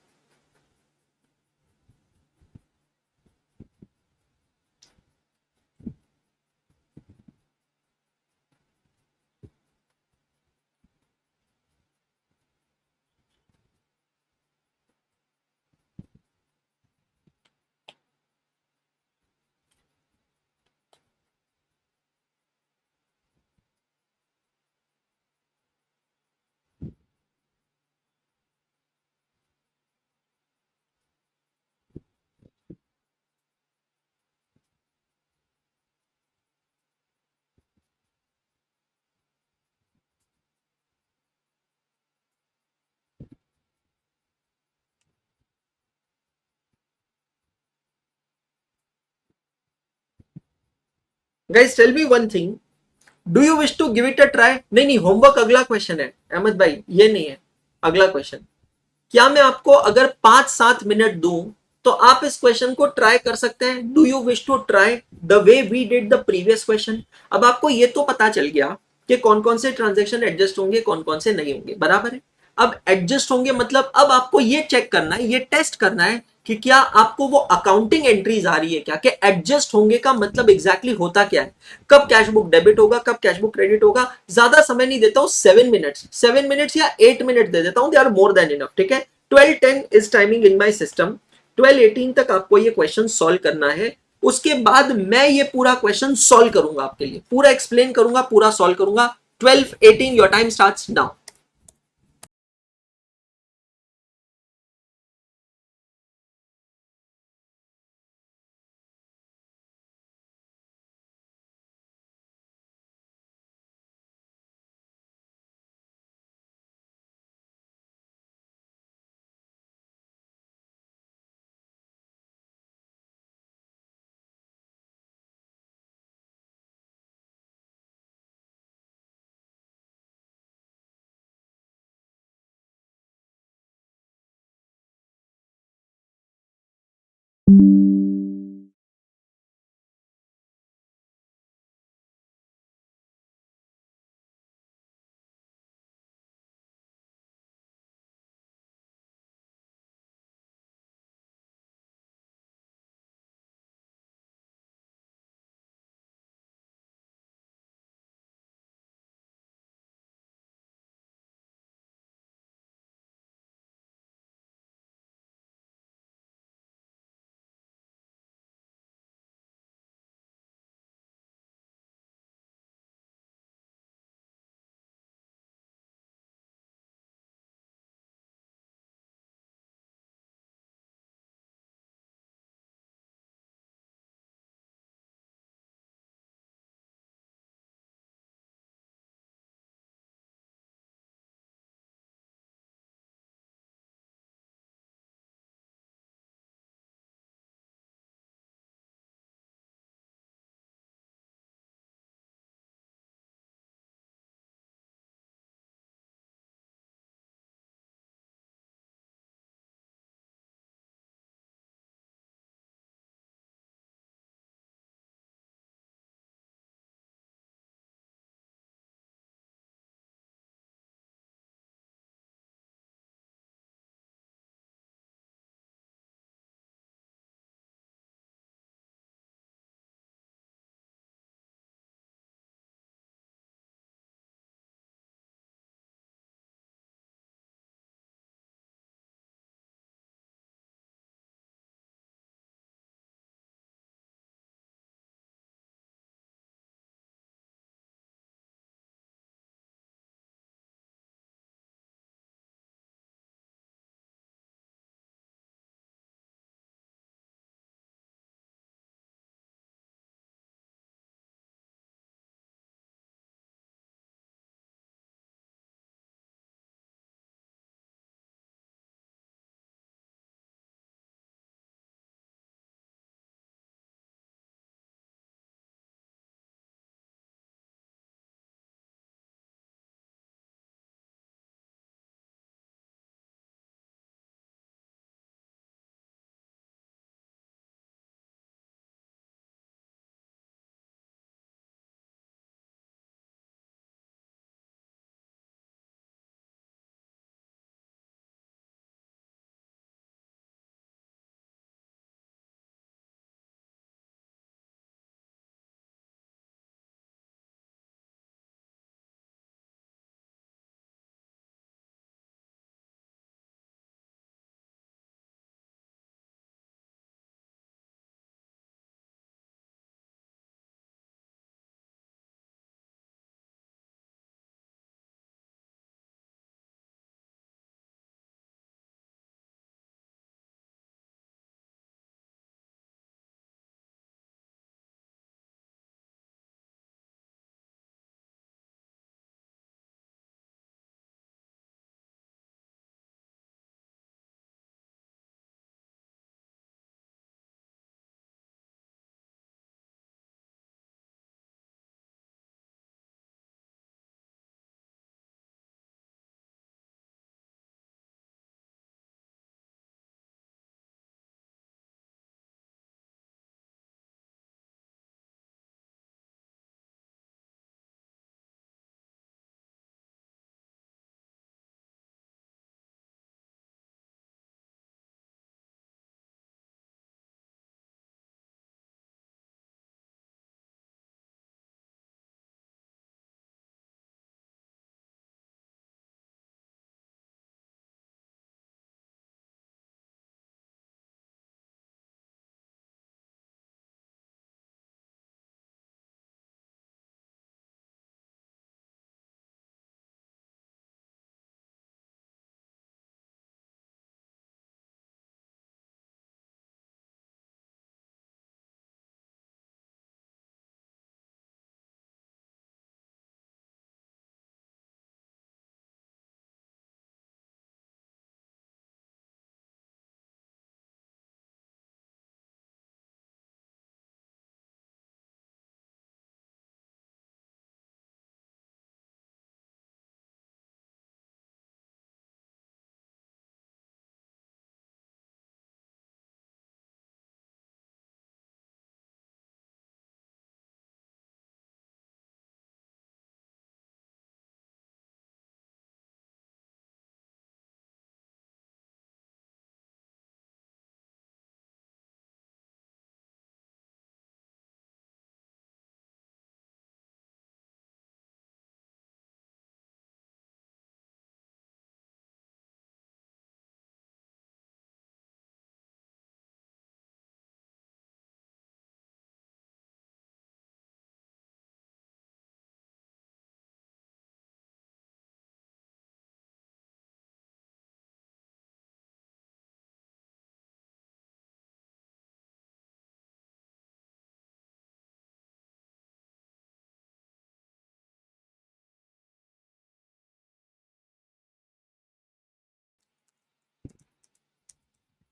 A: Guys tell me one thing, do you wish to give it a try? नहीं नहीं, होमवर्क अगला क्वेश्चन है अहमद भाई, ये नहीं है. अगला क्वेश्चन. क्या मैं आपको अगर 5-7 मिनट दूं तो आप इस क्वेश्चन को ट्राई कर सकते हैं? Do you wish to try the way we did the previous question? अब आपको ये तो पता चल गया कि कौन कौन से ट्रांजेक्शन एडजस्ट होंगे, कौन कौन से नहीं होंगे, बराबर है. अब एडजस्ट होंगे मतलब अब आपको ये चेक करना है, ये टेस्ट करना है कि क्या आपको वो अकाउंटिंग एंट्रीज आ रही है क्या, कि एडजस्ट होंगे का मतलब एग्जैक्टली होता क्या है. कब कैश बुक डेबिट होगा, कब कैश बुक क्रेडिट होगा. ज्यादा समय नहीं देता हूं, 7 मिनट्स या 8 मिनट दे देता हूं, they are more than enough. ठीक है, 12:10 is timing in my system. 12:18 तक आपको ये क्वेश्चन सॉल्व करना है. उसके बाद मैं ये पूरा क्वेश्चन सॉल्व करूंगा आपके लिए, पूरा एक्सप्लेन करूंगा, पूरा सॉल्व करूंगा. 12:18 योर टाइम स्टार्ट्स नाउ.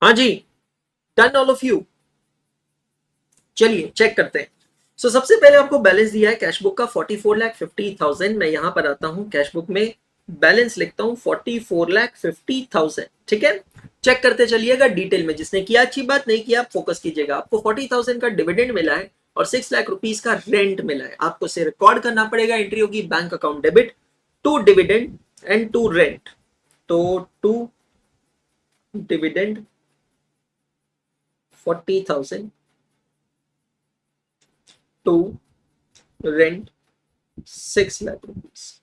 A: हाँ जी, डन ऑल ऑफ यू। चलिए चेक करते हैं। सबसे पहले आपको बैलेंस दिया है कैश बुक का 44,50,000। मैं यहां पर आता हूं कैश बुक में, बैलेंस लिखता हूं 44,50,000। ठीक है, चेक करते चलिएगा डिटेल में। जिसने किया अच्छी बात, नहीं किया आप फोकस कीजिएगा। आपको 40,000 का डिविडेंड मिला है और 6 लाख रुपीज का रेंट मिला है। आपको इसे रिकॉर्ड करना पड़ेगा। एंट्री होगी bank account debit to dividend and to rent. तो to dividend 40,000, to rent 6 lakh rupees.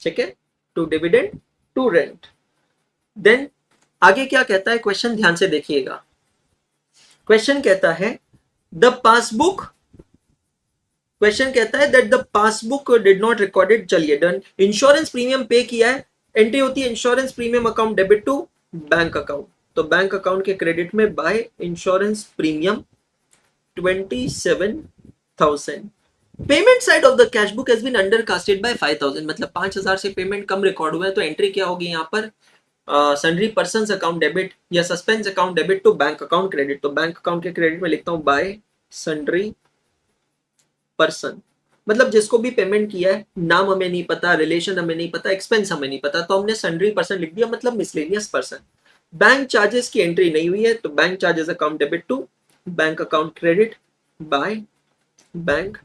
A: ठीक है, to dividend to rent. Then आगे क्या कहता है क्वेश्चन, ध्यान से देखिएगा। क्वेश्चन कहता है द पासबुक, क्वेश्चन कहता है that the passbook did not recorded. चलिए डन। इंश्योरेंस प्रीमियम पे किया है, एंट्री होती है insurance premium account debit to bank account. तो बैंक अकाउंट के क्रेडिट में by insurance premium 27,000। Payment side of the cash book has been undercasted by 5,000, मतलब 5,000 से पेमेंट कम रिकॉर्ड हुआ है। तो एंट्री क्या होगी यहाँ पर, सन्ड्री पर्सन अकाउंट डेबिट या suspense account debit to bank account credit. तो बैंक अकाउंट के क्रेडिट में लिखता हूं बाय सन्ड्री पर्सन, मतलब जिसको भी पेमेंट किया है, नाम हमें नहीं पता, रिलेशन हमें नहीं पता, एक्सपेंस हमें नहीं पता, तो हमने सन्ड्री पर्सन लिख दिया, मतलब मिसलेनियस पर्सन। बैंक चार्जेस की एंट्री नहीं हुई है, तो bank charges account debit to bank account credit by bank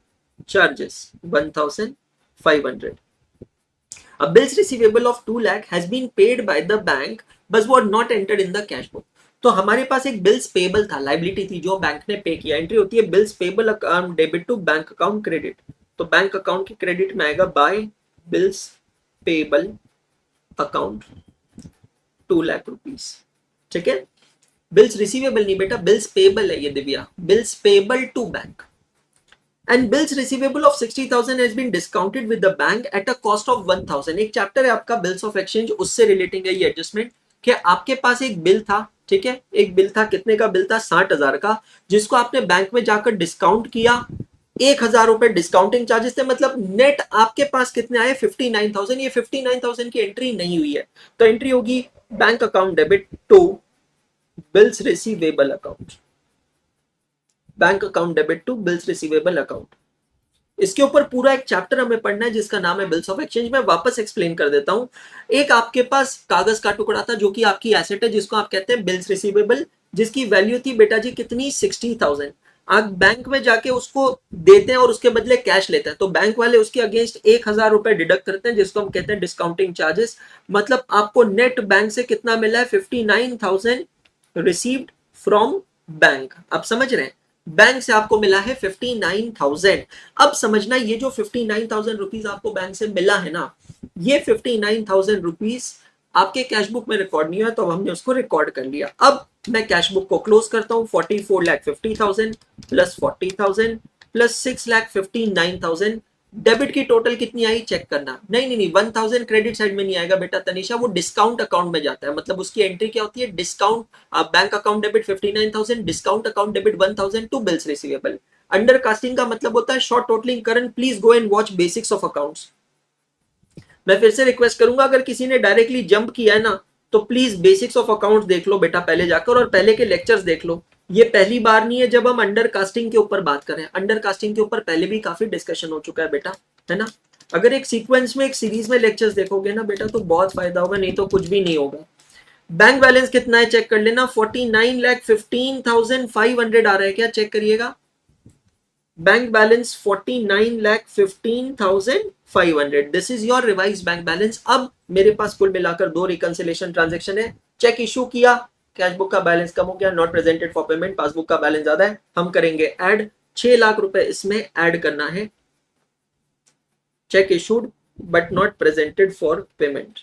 A: charges 1,500। A bills receivable of 2 lakh has been paid by the bank but was not entered in the cash book। तो हमारे पास एक bills payable था, liability थी जो bank ने पे किया। Entry होती है bills payable account debit to bank account credit. तो बैंक अकाउंट के क्रेडिट में आएगा by bills payable account 2 lakh rupees. ठीक है, बिल्स रिसीवेबल नहीं बेटा, बिल्स पेबल है ये Divya, bills payable to bank. And bills receivable of 60,000 has been discounted with the bank at a cost of 1,000। एक चैप्टर है आपका बिल्स ऑफ एक्सचेंज, उससे रिलेटिंग है ये एडजस्टमेंट। कि आपके पास एक बिल था, ठीक है, एक बिल था, कितने का बिल था, 60,000 का, जिसको आपने बैंक में जाकर डिस्काउंट किया। 1,000 रुपए डिस्काउंटिंग चार्जेस थे, मतलब नेट आपके पास कितने आए, 59,000। ये 59,000 की एंट्री नहीं हुई है, तो एंट्री होगी bank account debit to bills receivable account, bank account debit to bills receivable account. इसके ऊपर पूरा एक चैप्टर हमें पढ़ना है जिसका नाम है बिल्स ऑफ एक्सचेंज। मैं वापस एक्सप्लेन कर देता हूं। एक आपके पास कागज का टुकड़ा था जो कि आपकी एसेट है, जिसको आप कहते हैं बिल्स रिसीवेबल, जिसकी वैल्यू थी बेटा जी कितनी, 60,000। आप बैंक में जाके उसको देते हैं और उसके बदले कैश लेते हैं, तो बैंक वाले उसके अगेंस्ट 1,000 रुपए डिडक्ट करते हैं, जिसको हम कहते हैं डिस्काउंटिंग चार्जेस। मतलब आपको नेट बैंक से कितना मिला है, 59,000 रिसीव्ड फ्रॉम बैंक। आप समझ रहे हैं, बैंक से आपको मिला है 59,000। अब समझना, ये जो 59,000 रुपीज आपको बैंक से मिला है ना, ये 59,000 रुपीज आपके कैश बुक में रिकॉर्ड नहीं हुआ, तो हमने उसको रिकॉर्ड कर लिया। अब मैं कैश बुक को क्लोज करता हूं। 44,50,000 प्लस 40,000 प्लस 6,59,000। डेबिट की टोटल कितनी आई चेक करना। नहीं नहीं नहीं, 1,000 क्रेडिट साइड में नहीं आएगा बेटा तनिषा, वो डिस्काउंट अकाउंट में जाता है। मतलब उसकी एंट्री क्या होती है, discount, bank account debit 59,000, discount account debit 1,000 to bills receivable. Under casting का मतलब होता है शॉर्ट टोटलिंग करंट। Please go and watch basics of accounts. मैं फिर से रिक्वेस्ट करूंगा, अगर किसी ने डायरेक्टली जंप किया है ना, तो प्लीज बेसिक्स ऑफ अकाउंट्स देख लो बेटा पहले जाकर, और पहले के लेक्चर्स देख लो। ये पहली बार नहीं है जब हम अंडर कास्टिंग के ऊपर बात करें। अंडर कास्टिंग के ऊपर पहले भी काफी डिस्कशन हो चुका है बेटा, है ना। अगर एक सीक्वेंस में, एक सीरीज में लेक्चर्स देखोगे ना बेटा, तो बहुत फायदा होगा, नहीं तो कुछ भी नहीं होगा। बैंक बैलेंस कितना है चेक कर लेना। 49,15,500 आ रहा है क्या, चेक करिएगा। Bank balance 49,15,500। This is your revise bank balance. अब मेरे पास कुल मिलाकर 2 रिकंसिलेशन ट्रांजेक्शन है। चेक इशू किया, कैश बुक का बैलेंस कम हो गया, not presented for payment, passbook का बैलेंस ज्यादा है, हम करेंगे ऐड। 6 लाख रुपए इसमें ऐड करना है। Cheque issued but not presented for payment.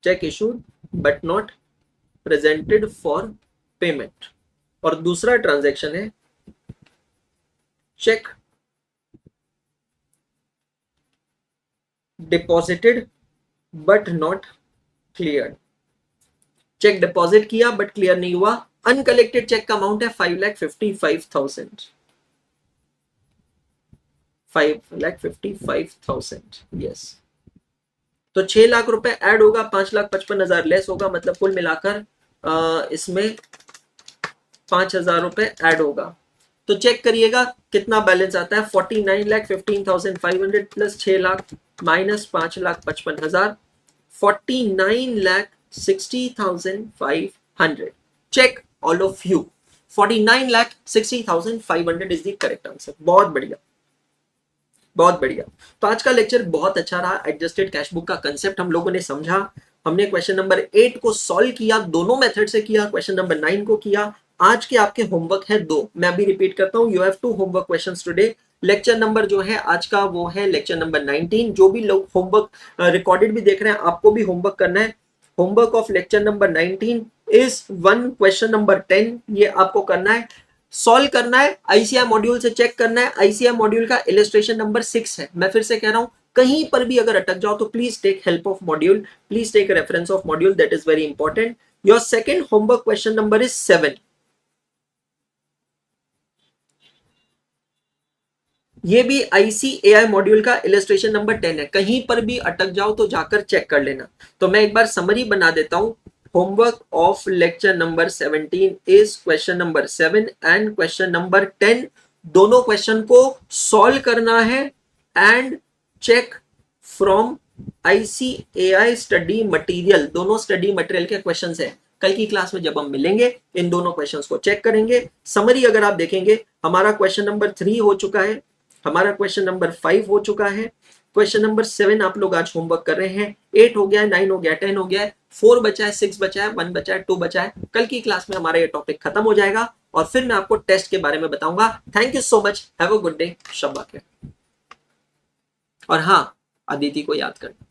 A: Cheque issued but not presented for payment. और दूसरा ट्रांजैक्शन है cheque deposited but not clear. Cheque deposit किया बट क्लियर नहीं हुआ। अनकलेक्टेड चेक का अमाउंट है 5,55,000। 5,55,000, यस। तो 6 लाख रुपए ऐड होगा, 5,55,000 लेस होगा, मतलब कुल मिलाकर इसमें 5,000 रुपए ऐड होगा। तो चेक करिएगा कितना बैलेंस आता है। 49,15,500 plus 6 lakh minus 5,55,000, 49,60,500। Check all of you. 49,60,500 is the correct answer. बहुत बढ़िया, बहुत बढ़िया। तो आज का लेक्चर बहुत अच्छा रहा। एडजस्टेड कैश बुक का कंसेप्ट हम लोगों ने समझा। हमने क्वेश्चन नंबर 8 को सॉल्व किया, दोनों मेथड से किया। क्वेश्चन नंबर 9 को किया। आज के आपके होमवर्क है 2। मैं अभी रिपीट करता हूं, you have 2 homework questions today. Lecture number जो है आज का वो है लेक्चर नंबर 19। जो भी लोग होमवर्क रिकॉर्डेड भी देख रहे हैं, आपको भी होमवर्क करना है। Homework of lecture number 19 is 1 question number 10। ये आपको करना है, सॉल्व करना है, आईसीआई मॉड्यूल से चेक करना है। आईसीआई मॉड्यूल का इलस्ट्रेशन नंबर 6 है। मैं फिर से कह रहा हूं, कहीं पर भी अगर अटक जाओ तो please take help of module, please take reference of module, that is very important. Your second homework question number is 7। ये भी आईसीएआई मॉड्यूल का इलस्ट्रेशन नंबर 10 है। कहीं पर भी अटक जाओ तो जाकर चेक कर लेना। तो मैं एक बार समरी बना देता हूं। Homework of lecture number 17 is question number 7 and question number 10। दोनों क्वेश्चन को सॉल्व करना है and check from ICAI study material. दोनों स्टडी मटेरियल के क्वेश्चंस है। कल की क्लास में जब हम मिलेंगे इन दोनों क्वेश्चंस को चेक करेंगे। समरी अगर आप देखेंगे, हमारा क्वेश्चन नंबर 3 हो चुका है, हमारा क्वेश्चन नंबर 5 हो चुका है, क्वेश्चन नंबर 7 आप लोग आज होमवर्क कर रहे हैं, 8 हो गया है, 9 हो गया, 10 हो गया है, 4 बचा है, 6 बचा है, 1 बचा है, 2 बचा है। कल की क्लास में हमारा ये टॉपिक खत्म हो जाएगा और फिर मैं आपको टेस्ट के बारे में बताऊंगा। Thank you so much, have a good day, शब्बा खैर। और हाँ, अदिति को याद करना।